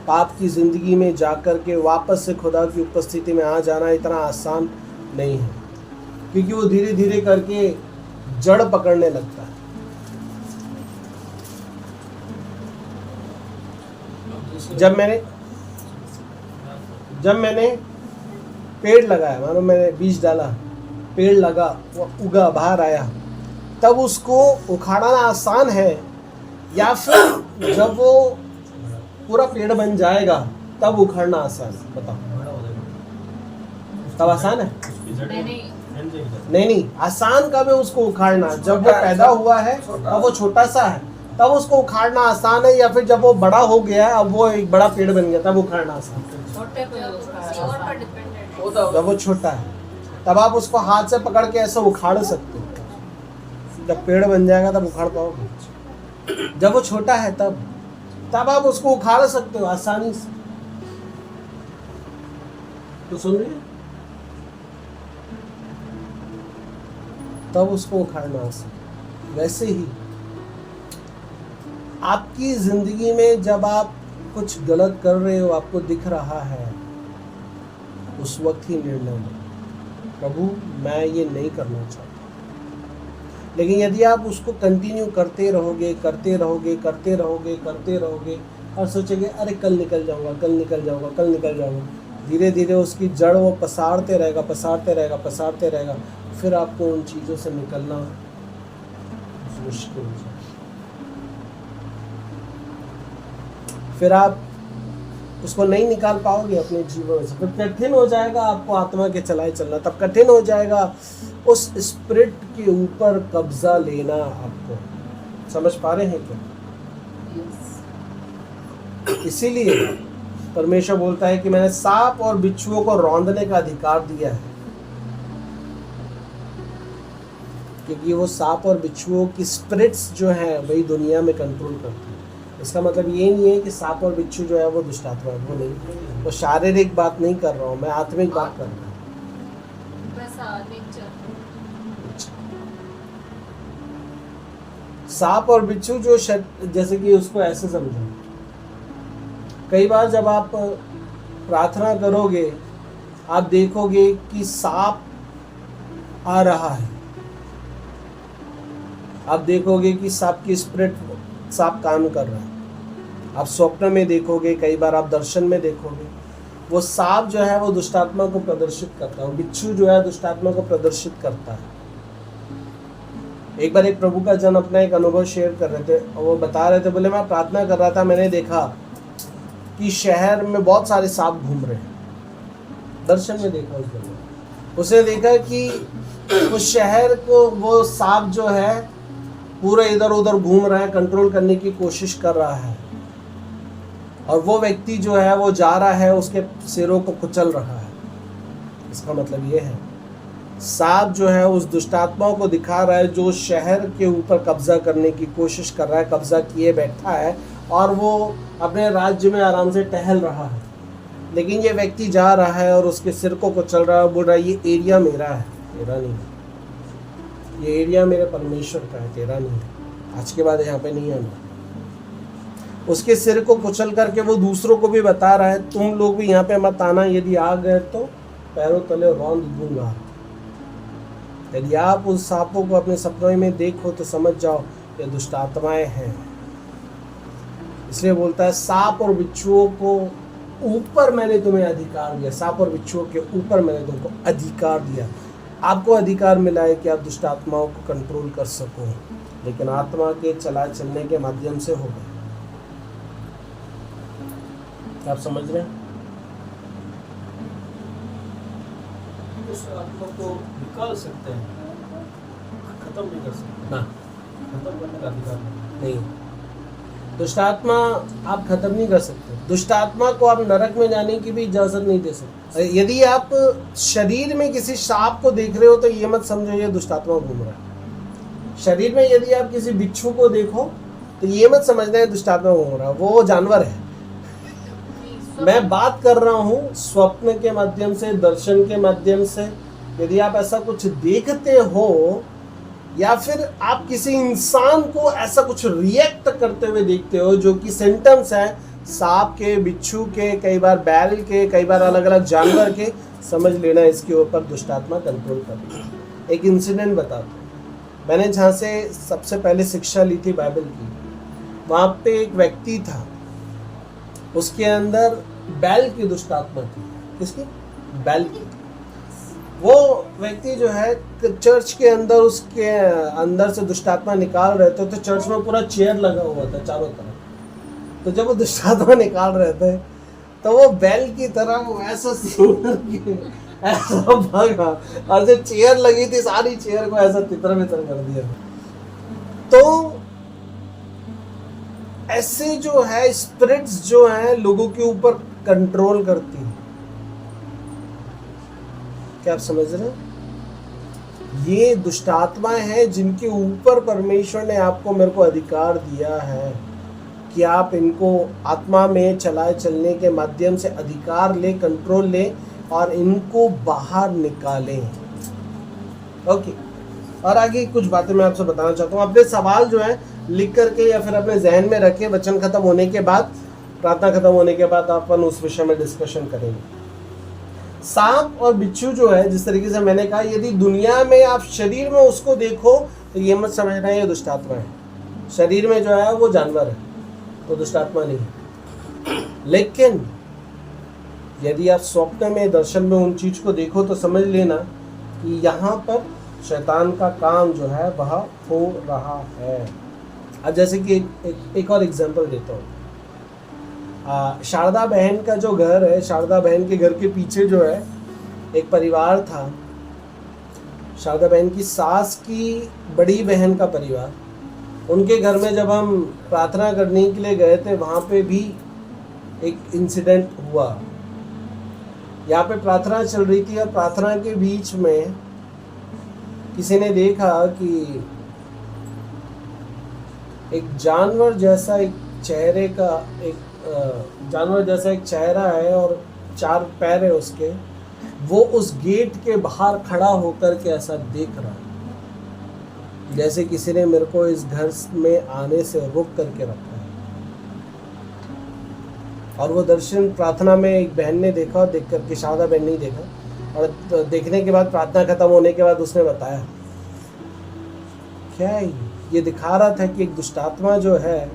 पाप की ज़िंदगी में जाकर के वापस से खुदा की उपस्थिति में आ जाना इतना आसान नहीं है, क्योंकि वो धीरे धीरे करके जड़ पकड़ने लगता है। जब मैंने पेड़ लगाया, मानो मैंने बीज डाला, पेड़ लगा, वो उगा, बाहर आया, तब उसको उखाड़ना आसान है, या फिर जब वो पूरा पेड़ बन जाएगा तब उखाड़ना आसान है? बताओ। तब आसान है? नहीं, आसान कब है उसको उखाड़ना? जब वो पैदा हुआ है तब वो छोटा सा है, तब उसको उखाड़ना आसान है, या फिर जब वो बड़ा हो गया है, अब वो एक बड़ा पेड़ बन गया, तब उखाड़ना आसान है? छोटे पे और पर डिपेंडेंट है। जब वो छोटा है तब आप उसको हाथ से पकड़ के ऐसे उखाड़ सकते हो। जब पेड़ बन जाएगा तब उखाड़ पाओगे। जब वो छोटा है तब आप उसको उखाड़ सकते हो आसानी से। तो सुन रहे हैं? तब उसको उखाड़ना आसान। वैसे ही आपकी जिंदगी में जब आप कुछ गलत कर रहे हो, आपको दिख रहा है, उस वक्त ही निर्णय लो, प्रभु मैं ये नहीं करना चाहता। लेकिन यदि आप उसको कंटिन्यू करते रहोगे और सोचोगे अरे कल निकल जाऊंगा, धीरे धीरे उसकी जड़ वो पसारते रहेगा, फिर आपको उन चीज़ों से निकलना मुश्किल हो जाए। फिर आप उसको नहीं निकाल पाओगे अपने जीवन से, फिर कठिन हो जाएगा आपको आत्मा के चलाए चलना, तब कठिन हो जाएगा उस स्पिरिट के ऊपर कब्जा लेना। आपको समझ पा रहे हैं क्या? इसीलिए परमेश्वर बोलता है कि मैंने सांप और बिच्छुओं को रौंदने का अधिकार दिया है, क्योंकि वो सांप और बिच्छुओं की स्पिरिट्स जो है वही दुनिया में कंट्रोल करती है। इसका मतलब ये नहीं है कि सांप और बिच्छू जो है वो दुष्ट आत्मा है, वो नहीं, वो शारीरिक बात नहीं कर रहा हूँ मैं, आत्मिक बात कर रहा हूँ। वैसा नेचर। सांप और बिच्छू जो जैसे कि उसको ऐसे समझो, कई बार जब आप प्रार्थना करोगे आप देखोगे कि सांप आ रहा है, आप देखोगे कि सांप की स्पिरिट, सांप काम कर रहा है। आप स्वप्न में देखोगे, कई बार आप दर्शन में देखोगे, वो सांप जो है वो दुष्टात्मा को प्रदर्शित करता है, बिच्छू जो है दुष्टात्मा को प्रदर्शित करता है। एक बार एक प्रभु का जन अपना एक अनुभव शेयर कर रहे थे और वो बता रहे थे, बोले मैं प्रार्थना कर रहा था, मैंने देखा कि शहर में बहुत सारे सांप घूम रहे हैं। दर्शन में देखा उस दिन, उसने देखा कि उस शहर को वो सांप जो है पूरा इधर उधर घूम रहा है, कंट्रोल करने की कोशिश कर रहा है, और वो व्यक्ति जो है वो जा रहा है उसके सिरों को कुचल रहा है। इसका मतलब ये है सांप जो है उस दुष्टात्माओं को दिखा रहा है जो शहर के ऊपर कब्जा करने की कोशिश कर रहा है, कब्जा किए बैठा है और वो अपने राज्य में आराम से टहल रहा है, लेकिन ये व्यक्ति जा रहा है और उसके सिर को कुचल रहा है, बोल रहा है ये एरिया मेरा है, तेरा नहीं है, ये एरिया मेरे परमेश्वर का है, तेरा नहीं है, आज के बाद यहाँ पे नहीं आना। उसके सिर को कुचल करके वो दूसरों को भी बता रहा है तुम लोग भी यहाँ पे मत आना, यदि आ गए तो पैरों तले रौंद दूंगा। यदि आप उस सांपों को अपने सपनों में देखो तो समझ जाओ ये दुष्ट आत्माएं हैं। इसलिए बोलता है सांप और बिच्छुओं को ऊपर मैंने तुम्हें अधिकार दिया, सांप और बिच्छुओं के ऊपर मैंने तुमको अधिकार दिया। आपको अधिकार मिला है कि आप दुष्ट आत्माओं को कंट्रोल कर सको, लेकिन आत्मा के चला चलने के माध्यम से होगा। आप समझ रहे हैं? उस आत्मा को निकाल सकते हैं, खत्म नहीं कर सकते। हाँ, खत्म करने का अधिकार नहीं। दुष्टात्मा आप खत्म नहीं कर सकते। दुष्टात्मा को आप नरक में जाने की भी इजाजत नहीं दे सकते। यदि आप शरीर में किसी सांप को देख रहे हो तो ये मत समझो ये दुष्टात्मा घूम रहा है। शरीर में यदि आप किसी बिच्छू को देखो तो ये मत समझना है दुष्टात्मा घूम रहा है, वो जानवर है। मैं बात कर रहा हूँ स्वप्न के माध्यम से, दर्शन के माध्यम से। यदि आप ऐसा कुछ देखते हो या फिर आप किसी इंसान को ऐसा कुछ रिएक्ट करते हुए देखते हो जो कि सिम्टम्स है सांप के, बिच्छू के, कई बार बैल के, कई बार अलग अलग जानवर के, समझ लेना इसके ऊपर दुष्टात्मा कंट्रोल कर रही है। एक इंसिडेंट बताता हूँ। मैंने जहाँ से सबसे पहले शिक्षा ली थी बाइबल की, वहाँ पे एक व्यक्ति था, उसके अंदर बैल की दुष्टात्मा थी। किसकी? बैल की। वो व्यक्ति जो है चर्च के अंदर, उसके अंदर से दुष्टात्मा निकाल रहे थे, तो चर्च में पूरा चेयर लगा हुआ था चारों तरफ। तो जब वो दुष्टात्मा निकाल रहे थे तो वो बैल की तरह वो ऐसा ऐसा भागा और जो चेयर लगी थी सारी चेयर को ऐसा तितर बितर कर दिया। तो ऐसे जो है स्पिरिट्स जो है लोगों के ऊपर कंट्रोल करती है। क्या आप समझ रहे हैं? ये दुष्ट आत्माएं हैं जिनके ऊपर परमेश्वर ने आपको, मेरे को अधिकार दिया है कि आप इनको आत्मा में चलाए चलने के माध्यम से अधिकार ले, कंट्रोल ले और इनको बाहर निकालें। ओके, और आगे कुछ बातें मैं आपसे बताना चाहता हूँ। अपने सवाल जो है लिख करके या फिर अपने जहन में रखें। वचन खत्म होने के बाद, प्रार्थना खत्म होने के बाद अपन उस विषय में डिस्कशन करेंगे। सांप और बिच्छू जो है, जिस तरीके से मैंने कहा, यदि दुनिया में आप शरीर में उसको देखो तो ये मत समझना ये दुष्टात्मा है। शरीर में जो है वो जानवर है, तो दुष्टात्मा नहीं है। लेकिन यदि आप स्वप्न में, दर्शन में उन चीज को देखो तो समझ लेना कि यहाँ पर शैतान का काम जो है वह हो रहा है। अब जैसे कि एक और एग्जांपल देता हूँ। शारदा बहन का जो घर है, शारदा बहन के घर के पीछे जो है एक परिवार था, शारदा बहन की सास की बड़ी बहन का परिवार। उनके घर में जब हम प्रार्थना करने के लिए गए थे, वहाँ पे भी एक इंसिडेंट हुआ। यहाँ पे प्रार्थना चल रही थी और प्रार्थना के बीच में किसी ने देखा कि एक जानवर जैसा एक चेहरे का जानवर जैसा एक चेहरा है और 4 पैर है उसके, वो उस गेट के बाहर खड़ा होकर के ऐसा देख रहा है जैसे किसी ने मेरे को इस घर में आने से रोक करके रखा है। और वो दर्शन प्रार्थना में एक बहन ने देखा और देख करके, शारदा बहन नहीं देखा, और देखने के बाद प्रार्थना खत्म होने के बाद उसने बताया क्या है ये दिखा रहा था कि एक दुष्टात्मा जो है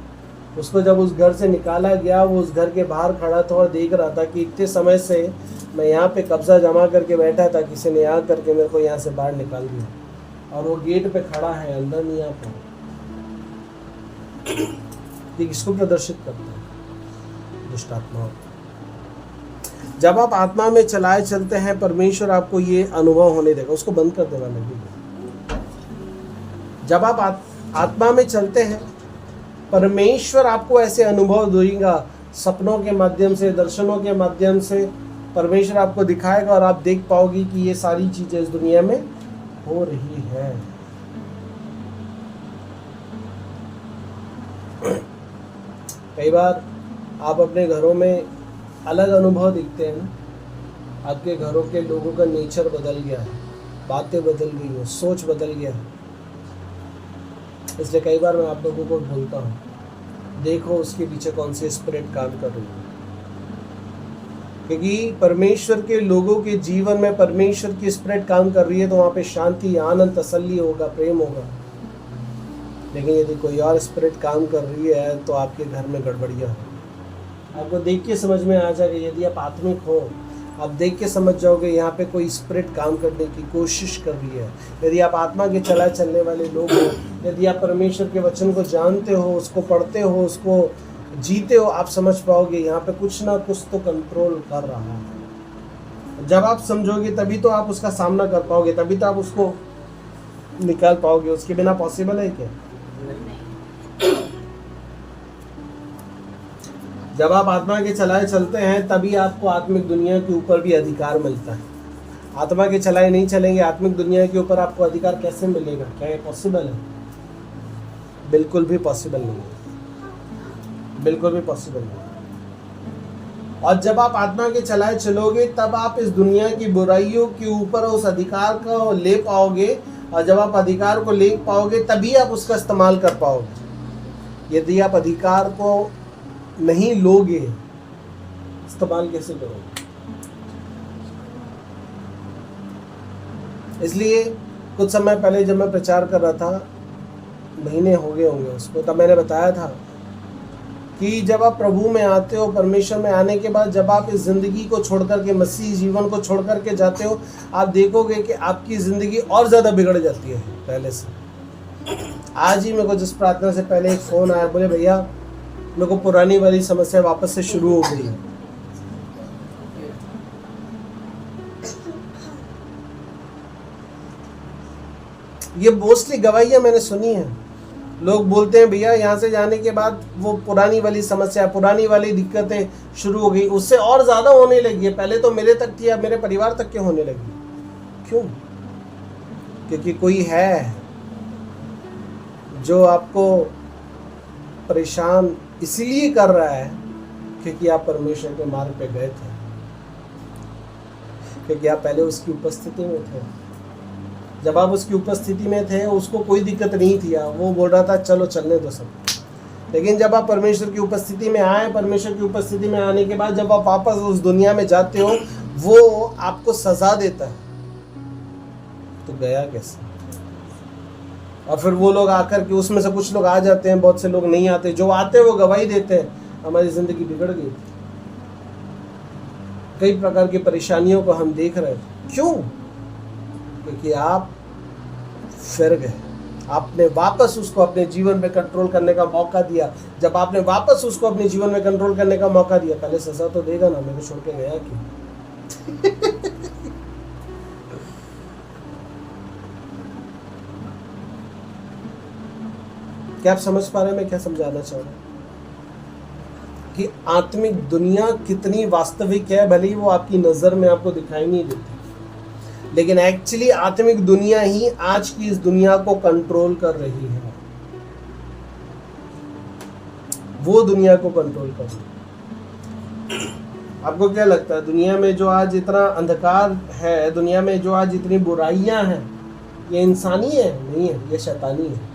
उसको जब उस घर से निकाला गया, वो उस घर के बाहर खड़ा था और देख रहा था कि इतने समय से मैं यहाँ पे कब्जा जमा करके बैठा था, किसी ने यहाँ करके मेरे को यहाँ से बाहर निकाल दिया, और वो गेट पे खड़ा है, अंदर नहीं आ पाया। ये किसको प्रदर्शित करता है? दुष्टात्मा। जब आप आत्मा में चलाए चलते हैं, परमेश्वर आपको ये अनुभव होने देगा। उसको बंद कर देना लगे। जब आप आत्मा में चलते हैं, परमेश्वर आपको ऐसे अनुभव देगा, सपनों के माध्यम से, दर्शनों के माध्यम से परमेश्वर आपको दिखाएगा और आप देख पाओगे कि ये सारी चीजें इस दुनिया में हो रही है। कई बार आप अपने घरों में अलग अनुभव दिखते हैं ना, आपके घरों के लोगों का नेचर बदल गया है, बातें बदल गई है, सोच बदल गया है। इसलिए कई बार मैं आप लोगों को बोलता हूँ, देखो उसके पीछे कौन सी स्पिरिट काम कर रही है, क्योंकि परमेश्वर के लोगों के जीवन में परमेश्वर की स्पिरिट काम कर रही है तो वहाँ पे शांति, आनंद, तसल्ली होगा, प्रेम होगा। लेकिन यदि कोई और स्पिरिट काम कर रही है तो आपके घर में गड़बड़ियाँ हो। आपको देख के समझ में आ जाएगा, यदि आप आत्मिक हो, आप देख के समझ जाओगे यहाँ पे कोई स्पिरिट काम करने की कोशिश कर रही है। यदि आप आत्मा के चलाए चलने वाले लोग हो, यदि आप परमेश्वर के वचन को जानते हो, उसको पढ़ते हो, उसको जीते हो, आप समझ पाओगे यहाँ पे कुछ ना कुछ तो कंट्रोल कर रहा है। जब आप समझोगे तभी तो आप उसका सामना कर पाओगे, तभी तो आप उसको निकाल पाओगे। उसके बिना पॉसिबल है क्या? जब आप आत्मा के चलाए चलते हैं तभी आपको आत्मिक दुनिया के ऊपर भी अधिकार मिलता है। आत्मा के चलाए नहीं चलेंगे, आत्मिक दुनिया के ऊपर आपको अधिकार कैसे मिलेगा? क्या ये पॉसिबल है? बिल्कुल भी पॉसिबल नहीं है, बिल्कुल भी पॉसिबल नहीं। और जब आप आत्मा के चलाए चलोगे तब आप इस दुनिया की बुराइयों के ऊपर उस अधिकार को ले पाओगे, और जब आप अधिकार को ले पाओगे तभी आप उसका इस्तेमाल कर पाओगे। यदि आप अधिकार को नहीं लोगे, इस्तेमाल कैसे करोगे? इसलिए कुछ समय पहले जब मैं प्रचार कर रहा था, महीने हो गए होंगे उसको, तब मैंने बताया था कि जब आप प्रभु में आते हो, परमेश्वर में आने के बाद जब आप इस ज़िंदगी को छोड़ करके, मसीह जीवन को छोड़ करके जाते हो, आप देखोगे कि आपकी ज़िंदगी और ज़्यादा बिगड़ जाती है पहले से। आज ही मेरे को जिस प्रार्थना से पहले एक फ़ोन आया, बोले भैया मेरे को पुरानी वाली समस्या वापस से शुरू हो गई है। ये मोस्टली गवाहियाँ मैंने सुनी है। लोग बोलते हैं भैया यहाँ से जाने के बाद वो पुरानी वाली समस्या, पुरानी वाली दिक्कतें शुरू हो गई, उससे और ज़्यादा होने लगी है। पहले तो मेरे तक थी, अब मेरे परिवार तक क्यों होने लगी? क्यों? क्योंकि कोई है जो आपको परेशान इसलिए कर रहा है क्योंकि आप परमेश्वर के मार्ग पे गए थे, क्योंकि आप पहले उसकी उपस्थिति में थे। जब आप उसकी उपस्थिति में थे, उसको कोई दिक्कत नहीं थी, वो बोल रहा था चलो चलने दो सब। लेकिन जब आप परमेश्वर की उपस्थिति में आए, परमेश्वर की उपस्थिति में आने के बाद जब आप वापस उस दुनिया में जाते हो, वो आपको सजा देता है, तो गया कैसे? और फिर वो लोग आकर के, उसमें से कुछ लोग आ जाते हैं, बहुत से लोग नहीं आते। जो आते हैं वो गवाही देते हैं, हमारी जिंदगी बिगड़ गई। कई प्रकार की परेशानियों को हम देख रहे थे। क्यों? क्योंकि आप फिर गए, आपने वापस उसको अपने जीवन में कंट्रोल करने का मौका दिया। जब आपने वापस उसको अपने जीवन में कंट्रोल करने का मौका दिया, पहले सजा तो देगा ना, मेरे को छोड़ के गया क्यों? क्या आप समझ पा रहे हैं मैं क्या समझाना चाह रहा हूं? कि आत्मिक दुनिया कितनी वास्तविक है, भले ही वो आपकी नजर में आपको दिखाई नहीं देती, लेकिन एक्चुअली आत्मिक दुनिया ही आज की इस दुनिया को कंट्रोल कर रही है। वो दुनिया को कंट्रोल कर रही है। आपको क्या लगता है दुनिया में जो आज इतना अंधकार है, दुनिया में जो आज इतनी बुराइयां हैं, ये इंसानी है? नहीं है, ये शैतानी है।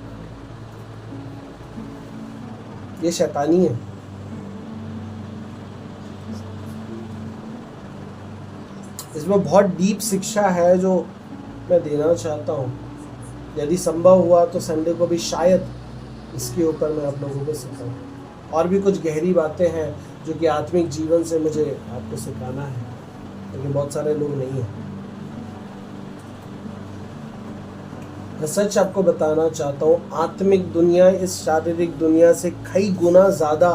ये शैतानी है। इसमें बहुत डीप शिक्षा है जो मैं देना चाहता हूँ। यदि संभव हुआ तो संडे को भी शायद इसके ऊपर मैं आप लोगों को सिखाऊं। और भी कुछ गहरी बातें हैं जो कि आत्मिक जीवन से मुझे आपको सिखाना है, लेकिन बहुत सारे लोग नहीं हैं। मैं सच आपको बताना चाहता हूँ, आत्मिक दुनिया इस शारीरिक दुनिया से कई गुना ज़्यादा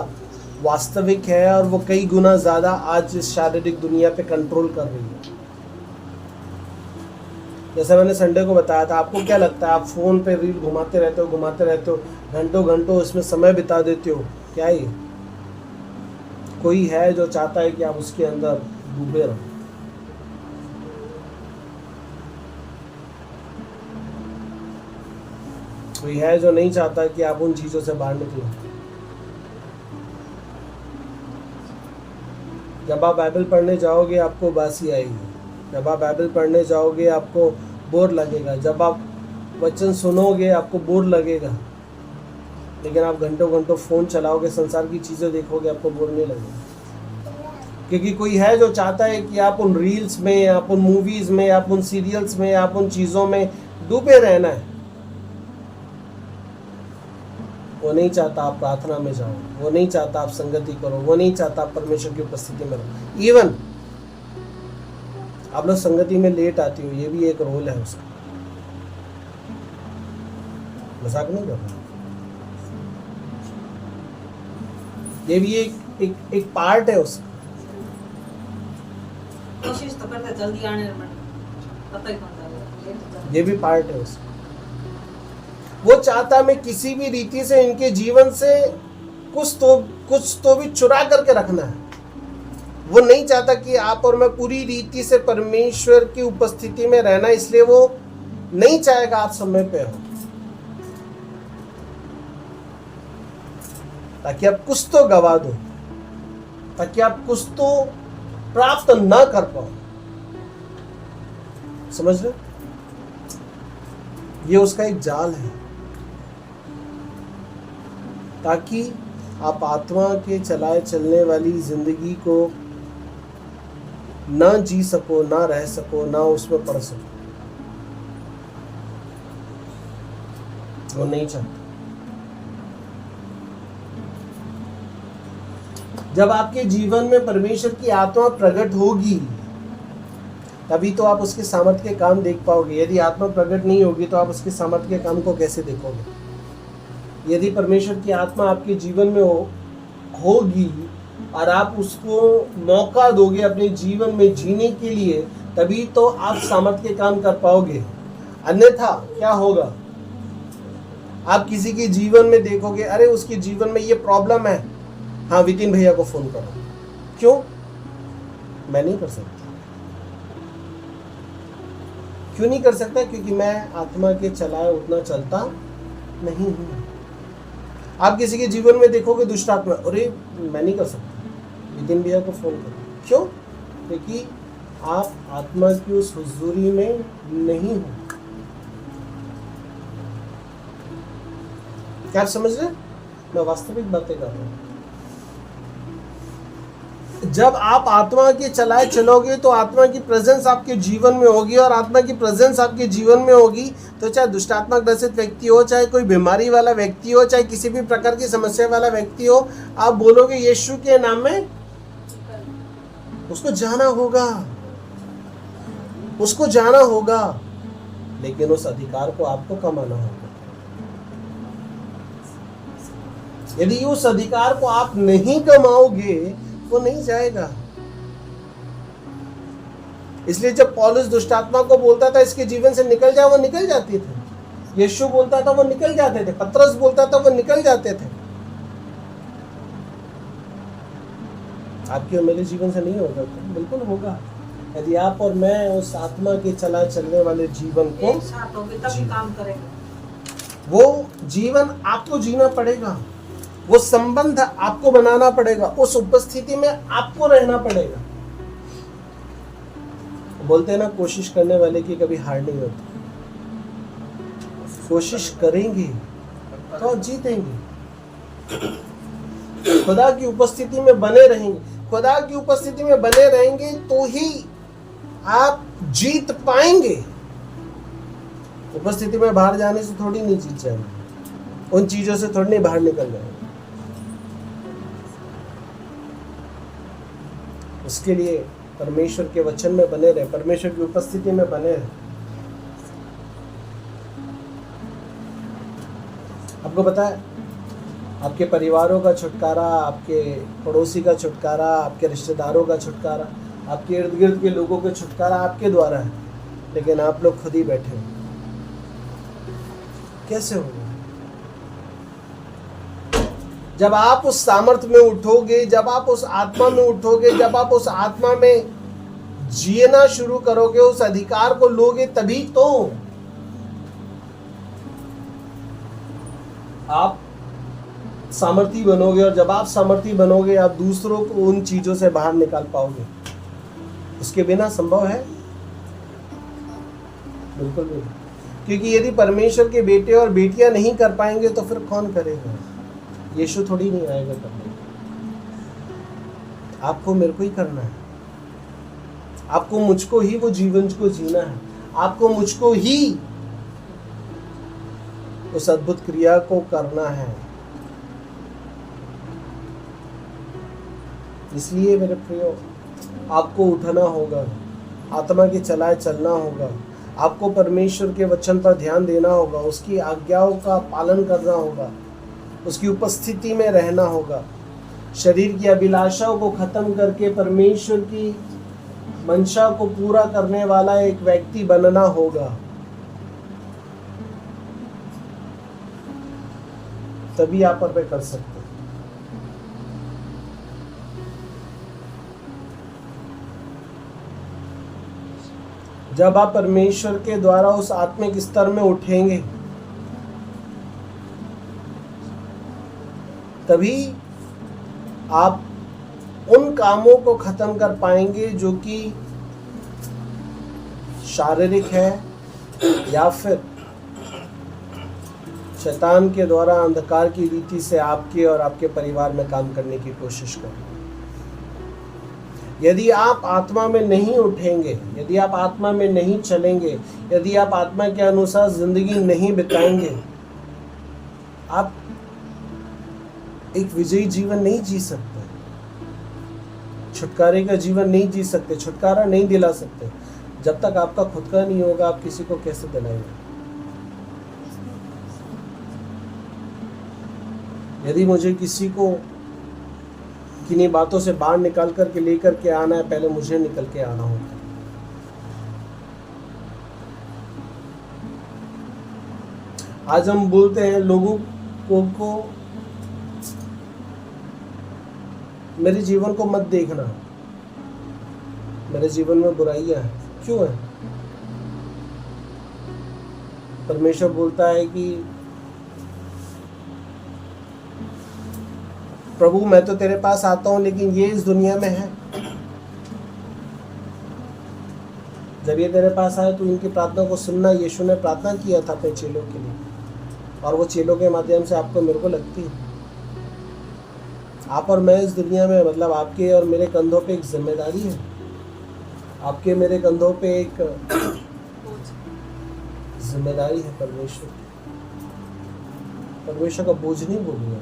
वास्तविक है, और वो कई गुना ज़्यादा आज इस शारीरिक दुनिया पे कंट्रोल कर रही है। जैसे मैंने संडे को बताया था, आपको क्या लगता है आप फ़ोन पे रील घुमाते रहते हो, घंटों घंटों इसमें समय बिता देते हो, क्या ये कोई है जो चाहता है कि आप उसके अंदर डूबे रहो? कोई है जो नहीं चाहता कि आप उन चीज़ों से बाहर निकलो? जब आप बाइबल पढ़ने जाओगे आपको बासी आएगी, जब आप बाइबल पढ़ने जाओगे आपको बोर लगेगा, जब आप वचन सुनोगे आपको बोर लगेगा, लेकिन आप घंटों घंटों फ़ोन चलाओगे, संसार की चीज़ें देखोगे, आपको बोर नहीं लगेगा। क्योंकि कोई है जो चाहता है कि आप उन रील्स में, आप उन मूवीज़ में, आप उन सीरियल्स में, आप उन चीज़ों में डूबे रहना है। वो नहीं चाहता आप प्रार्थना में जाओ, वो नहीं चाहता आप संगति करो, वो नहीं चाहता आप परमेश्वर की उपस्थिति में रहो। इवन आप लोग संगति में लेट आती हो, ये भी एक रोल है उसका, मजाक नहीं कर रहा, ये भी एक पार्ट है उसका। कोशिश तो करते जल्दी आने में, पता ही कौन ये भी पार्ट है उसका। वो चाहता मैं किसी भी रीति से इनके जीवन से कुछ तो भी चुरा करके रखना है। वो नहीं चाहता कि आप और मैं पूरी रीति से परमेश्वर की उपस्थिति में रहना, इसलिए वो नहीं चाहेगा आप समय पे हो, ताकि आप कुछ तो गवा दो, ताकि आप कुछ तो प्राप्त ना कर पाओ। समझ रहे? ये उसका एक जाल है, ताकि आप आत्मा के चलाए चलने वाली जिंदगी को ना जी सको, ना रह सको, ना उसमें पढ़ सको। वो नहीं चाहता। जब आपके जीवन में परमेश्वर की आत्मा प्रकट होगी तभी तो आप उसके सामर्थ्य के काम देख पाओगे। यदि आत्मा प्रकट नहीं होगी तो आप उसके सामर्थ्य के काम को कैसे देखोगे? यदि परमेश्वर की आत्मा आपके जीवन में होगी और आप उसको मौका दोगे अपने जीवन में जीने के लिए, तभी तो आप सामर्थ्य के काम कर पाओगे। अन्यथा क्या होगा? आप किसी के जीवन में देखोगे, अरे उसके जीवन में ये प्रॉब्लम है, हाँ वितिन भैया को फोन करो। क्यों? मैं नहीं कर सकता। क्यों नहीं कर सकता? क्योंकि मैं आत्मा के चलाए उतना चलता नहीं हूं। आप किसी के जीवन में देखोगे दुष्ट आत्मा, अरे मैं नहीं कर सकता, वितिन भैया को फोन करो। क्यों? क्योंकि आप आत्मा की उस हुजूरी में नहीं हो। क्या आप समझ रहे? मैं वास्तविक बातें कर रहा हूं। जब आप आत्मा के चलाए चलोगे तो आत्मा की प्रेजेंस आपके जीवन में होगी, और आत्मा की प्रेजेंस आपके जीवन में होगी तो चाहे दुष्टात्मा ग्रसित व्यक्ति हो, चाहे कोई बीमारी वाला व्यक्ति हो, चाहे किसी भी प्रकार की समस्या वाला व्यक्ति हो, आप बोलोगे यीशु के नाम में, उसको जाना होगा, उसको जाना होगा। लेकिन उस अधिकार को आपको कमाना होगा। यदि उस अधिकार को आप नहीं कमाओगे वो नहीं जाएगा। इसलिए जब पौलुस दुष्टात्मा को बोलता था इसके जीवन से निकल जाओ, वो निकल जाती थे। यीशु बोलता था वो निकल जाते थे। पतरस बोलता था वो निकल जाते थे। आपके और मेरे जीवन से नहीं होगा? बिल्कुल होगा। यदि आप और मैं उस आत्मा के चला चलने वाले जीवन को एक साथ होंगे तभी काम करेंगे। वो जीवन आपको जीना पड़ेगा, वो संबंध आपको बनाना पड़ेगा, उस उपस्थिति में आपको रहना पड़ेगा। बोलते हैं ना, कोशिश करने वाले की कभी हार नहीं होती। कोशिश करेंगे तो जीतेंगे। खुदा की उपस्थिति में बने रहेंगे। खुदा की उपस्थिति में बने रहेंगे तो ही आप जीत पाएंगे। उपस्थिति में बाहर जाने से थोड़ी नहीं जीत जाएंगे, उन चीजों से थोड़ी नहीं बाहर निकल जाएंगे। उसके लिए परमेश्वर के वचन में बने रहे, परमेश्वर की उपस्थिति में बने रहे। आपको पता है, आपके परिवारों का छुटकारा, आपके पड़ोसी का छुटकारा, आपके रिश्तेदारों का छुटकारा, आपके इर्द गिर्द के लोगों का छुटकारा आपके द्वारा है, लेकिन आप लोग खुद ही बैठे हो। कैसे होगा? जब आप उस सामर्थ्य में उठोगे, जब आप उस आत्मा में उठोगे, जब आप उस आत्मा में जीना शुरू करोगे, उस अधिकार को लोगे, तभी तो आप सामर्थी बनोगे। और जब आप सामर्थी बनोगे, आप दूसरों को उन चीजों से बाहर निकाल पाओगे। उसके बिना संभव है? बिल्कुल नहीं। क्योंकि यदि परमेश्वर के बेटे और बेटियां नहीं कर पाएंगे तो फिर कौन करेगा? यीशु थोड़ी नहीं आएगा करने। आपको मेरे को ही करना है। आपको मुझको ही वो जीवन को जीना है। आपको मुझको ही उस अद्भुत क्रिया को करना है। इसलिए मेरे प्रियो, आपको उठना होगा, आत्मा के चलाए चलना होगा, आपको परमेश्वर के वचन पर ध्यान देना होगा, उसकी आज्ञाओं का पालन करना होगा, उसकी उपस्थिति में रहना होगा, शरीर की अभिलाषाओं को खत्म करके परमेश्वर की मंशा को पूरा करने वाला एक व्यक्ति बनना होगा। तभी आप और मैं कर सकते हैं। जब आप परमेश्वर के द्वारा उस आत्मिक स्तर में उठेंगे, तभी आप उन कामों को खत्म कर पाएंगे जो कि शारीरिक है या फिर शैतान के द्वारा अंधकार की रीति से आपके और आपके परिवार में काम करने की कोशिश करें। यदि आप आत्मा में नहीं उठेंगे, यदि आप आत्मा में नहीं चलेंगे, यदि आप आत्मा के अनुसार जिंदगी नहीं बिताएंगे, आप एक विजयी जीवन नहीं जी सकते, छुटकारे का जीवन नहीं जी सकते, छुटकारा नहीं दिला सकते। जब तक आपका खुद का नहीं होगा, आप किसी को कैसे दिलाएंगे? यदि मुझे किसी को किन्हीं बातों से बाहर निकाल करके लेकर के आना है, पहले मुझे निकल के आना होगा। आज हम बोलते हैं लोगों को मेरे जीवन को मत देखना, मेरे जीवन में बुराइयां हैं। क्यों है? परमेश्वर बोलता है कि प्रभु मैं तो तेरे पास आता हूं, लेकिन ये इस दुनिया में है। जब ये तेरे पास आए तो इनकी प्रार्थना को सुनना। यीशु ने प्रार्थना किया था अपने चेलों के लिए, और वो चेलों के माध्यम से आपको मेरे को लगती है। आप और मैं इस दुनिया में, मतलब आपके और मेरे कंधों पे एक जिम्मेदारी है। आपके मेरे कंधों पे एक जिम्मेदारी है परमेश्वर की। परमेश्वर का बोझ नहीं बोलूंगा,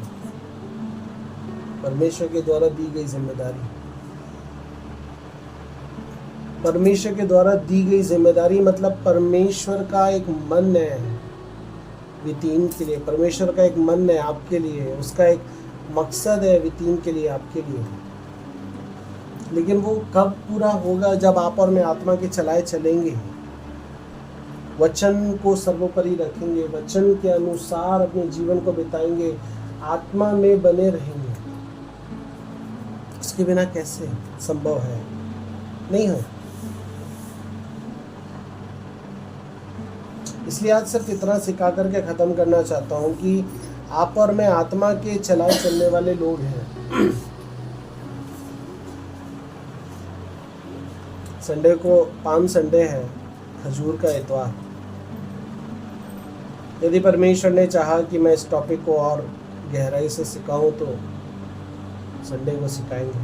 परमेश्वर के द्वारा दी गई जिम्मेदारी। परमेश्वर के द्वारा दी गई जिम्मेदारी मतलब परमेश्वर का एक मन है, वितीन के लिए। परमेश्वर का एक मन है आपके लिए, उसका एक मकसद है वितीन के लिए, आपके लिए। लेकिन वो कब पूरा होगा? जब आप और मैं आत्मा के चलाए चलेंगे, वचन को सर्वोपरि रखेंगे, वचन के अनुसार अपने जीवन को बिताएंगे, आत्मा में बने रहेंगे। उसके बिना कैसे संभव है? नहीं है। इसलिए आज सिर्फ इतना सिखा करके ख़त्म करना चाहता हूँ कि आप और मैं आत्मा के चलाए चलने वाले लोग हैं। संडे को पाम संडे है, खजूर का इतवार। यदि परमेश्वर ने चाहा कि मैं इस टॉपिक को और गहराई से सिखाऊं तो संडे को सिखाएंगे,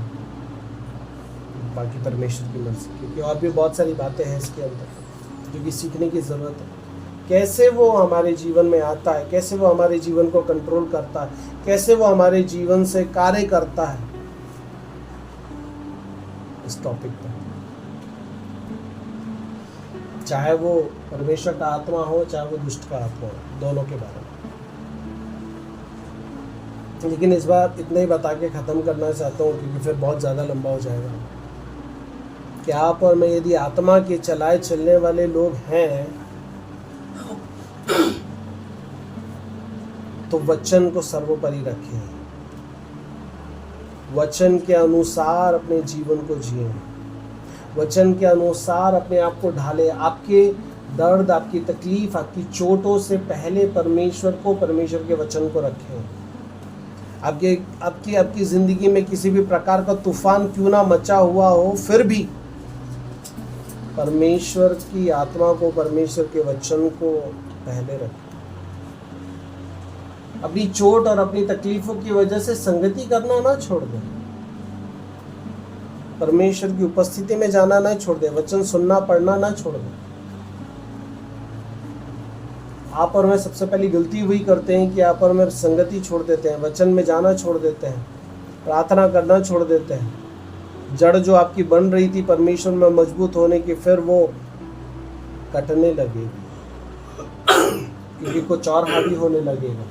बाकी परमेश्वर की मर्जी, क्योंकि और भी बहुत सारी बातें हैं इसके अंदर जो कि सीखने की ज़रूरत है। कैसे वो हमारे जीवन में आता है, कैसे वो हमारे जीवन को कंट्रोल करता है, कैसे वो हमारे जीवन से कार्य करता है, इस टॉपिक पर। चाहे वो परमेश्वर का आत्मा हो, चाहे वो दुष्ट का आत्मा हो, दोनों के बारे में। लेकिन इस बार इतना ही बता के ख़त्म करना चाहता हूँ, क्योंकि फिर बहुत ज़्यादा लंबा हो जाएगा। कि आप और मैं यदि आत्मा के चलाए चलने वाले लोग हैं तो वचन को सर्वोपरि रखें, वचन के अनुसार अपने जीवन को जिए, वचन के अनुसार अपने आप को ढाले। आपके दर्द, आपकी तकलीफ, आपकी चोटों से पहले परमेश्वर को, परमेश्वर के वचन को रखें। आपकी ज़िंदगी में किसी भी प्रकार का तूफान क्यों ना मचा हुआ हो, फिर भी परमेश्वर की आत्मा को, परमेश्वर के वचन को पहले रखें। अपनी चोट और अपनी तकलीफों की वजह से संगति करना ना छोड़ दें, परमेश्वर की उपस्थिति में जाना ना छोड़ दें, वचन सुनना पढ़ना ना छोड़ दें। आप और मैं सबसे पहली गलती हुई करते हैं कि आप और मैं संगति छोड़ देते हैं, वचन में जाना छोड़ देते हैं, प्रार्थना करना छोड़ देते हैं। जड़ जो आपकी बन रही थी परमेश्वर में मजबूत होने की, फिर वो कटने लगेगी, क्योंकि कुछ और हावी होने लगेगा।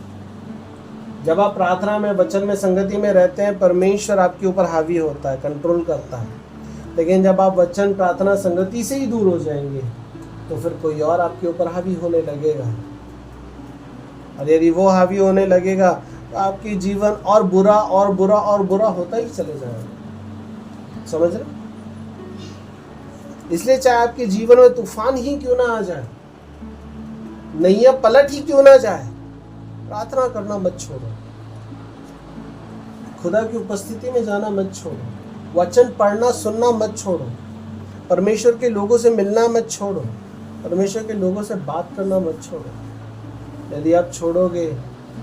जब आप प्रार्थना में, वचन में, संगति में रहते हैं, परमेश्वर आपके ऊपर हावी होता है, कंट्रोल करता है। लेकिन जब आप वचन, प्रार्थना, संगति से ही दूर हो जाएंगे तो फिर कोई और आपके ऊपर हावी होने लगेगा। और यदि वो हावी होने लगेगा तो आपके जीवन और बुरा और बुरा और बुरा होता ही चले जाएगा। समझ रहे? इसलिए चाहे आपके जीवन में तूफान ही क्यों ना आ जाए, नैया पलट ही क्यों ना जाए, प्रार्थना करना मत छोड़ो, खुदा की उपस्थिति में जाना मत छोड़ो, वचन पढ़ना सुनना मत छोड़ो, परमेश्वर के लोगों से मिलना मत छोड़ो, परमेश्वर के लोगों से बात करना मत छोड़ो। यदि आप छोड़ोगे,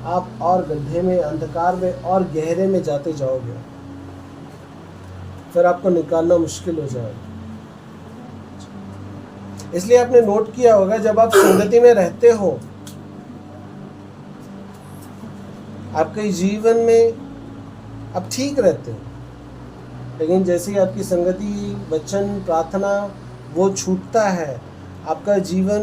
आप और गड्ढे में, अंधकार में और गहरे में जाते जाओगे, फिर आपको निकालना मुश्किल हो जाएगा। इसलिए आपने नोट किया होगा, जब आप संगति में रहते हो, आपके जीवन में आप ठीक रहते हो। लेकिन जैसे ही आपकी संगति, वचन, प्रार्थना वो छूटता है, आपका जीवन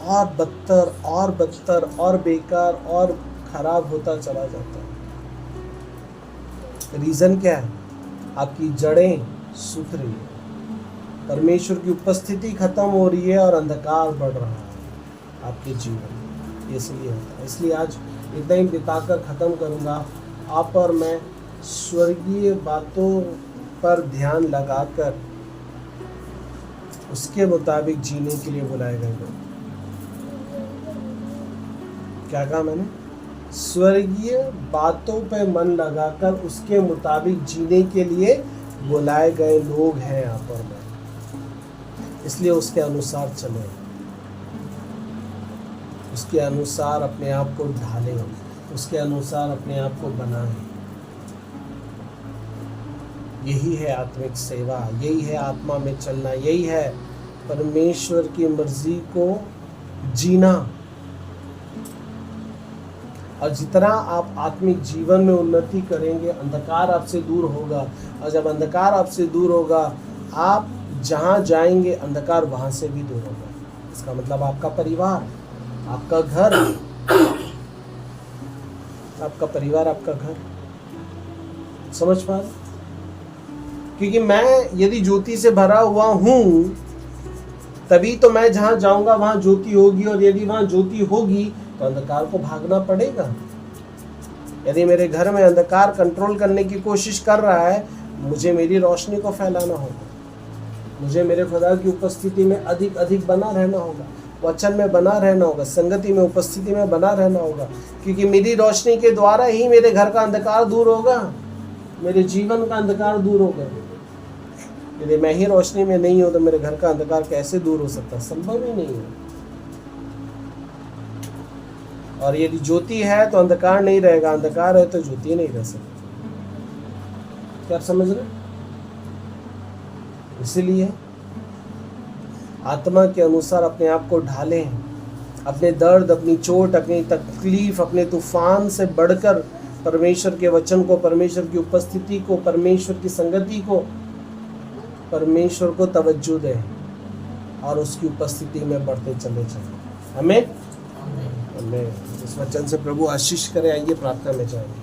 और बदतर और बदतर और बेकार और खराब होता चला जाता है। रीज़न क्या है? आपकी जड़ें सूख रही है, परमेश्वर की उपस्थिति खत्म हो रही है और अंधकार बढ़ रहा है आपके जीवन में। इसलिए होता है। इसलिए आज इतना ही बिताकर ख़त्म करूँगा। आप और मैं स्वर्गीय बातों पर ध्यान लगाकर उसके मुताबिक जीने के लिए बुलाए गए लोग। क्या कहा मैंने? स्वर्गीय बातों पे मन लगाकर उसके मुताबिक जीने के लिए बुलाए गए लोग हैं आप और मैं। इसलिए उसके अनुसार चलें, उसके अनुसार अपने आप को ढालें, उसके अनुसार अपने आप को बनाएं। यही है आत्मिक सेवा, यही है आत्मा में चलना, यही है परमेश्वर की मर्जी को जीना। और जितना आप आत्मिक जीवन में उन्नति करेंगे, अंधकार आपसे दूर होगा। और जब अंधकार आपसे दूर होगा, आप जहाँ जाएंगे अंधकार वहाँ से भी दूर होगा। इसका मतलब आपका परिवार, आपका घर, आपका परिवार, आपका घर। समझ पा रहे? क्योंकि मैं यदि ज्योति से भरा हुआ हूं तभी तो मैं जहां जाऊंगा वहां ज्योति होगी, और यदि वहां ज्योति होगी तो अंधकार को भागना पड़ेगा। यदि मेरे घर में अंधकार कंट्रोल करने की कोशिश कर रहा है, मुझे मेरी रोशनी को फैलाना होगा, मुझे मेरे खुदा की उपस्थिति में अधिक अधिक बना रहना होगा, वचन में बना रहना होगा, संगति में, उपस्थिति में बना रहना होगा, क्योंकि मेरी रोशनी के द्वारा ही मेरे घर का अंधकार दूर होगा, मेरे जीवन का अंधकार दूर होगा। यदि मैं ही रोशनी में नहीं हूं तो मेरे घर का अंधकार कैसे दूर हो सकता? संभव ही नहीं है। और यदि ज्योति है तो अंधकार नहीं रहेगा, अंधकार है तो ज्योति नहीं रह सकती। क्या आप समझ रहे? इसलिए आत्मा के अनुसार अपने आप को ढालें, अपने दर्द, अपनी चोट, अपनी तकलीफ, अपने तूफान से बढ़कर परमेश्वर के वचन को, परमेश्वर की उपस्थिति को, परमेश्वर की संगति को, परमेश्वर को तवज्जो दें और उसकी उपस्थिति में बढ़ते चले जाएं। हमें इस वचन से प्रभु आशीष करे। आइए प्रार्थना में जाएंगे।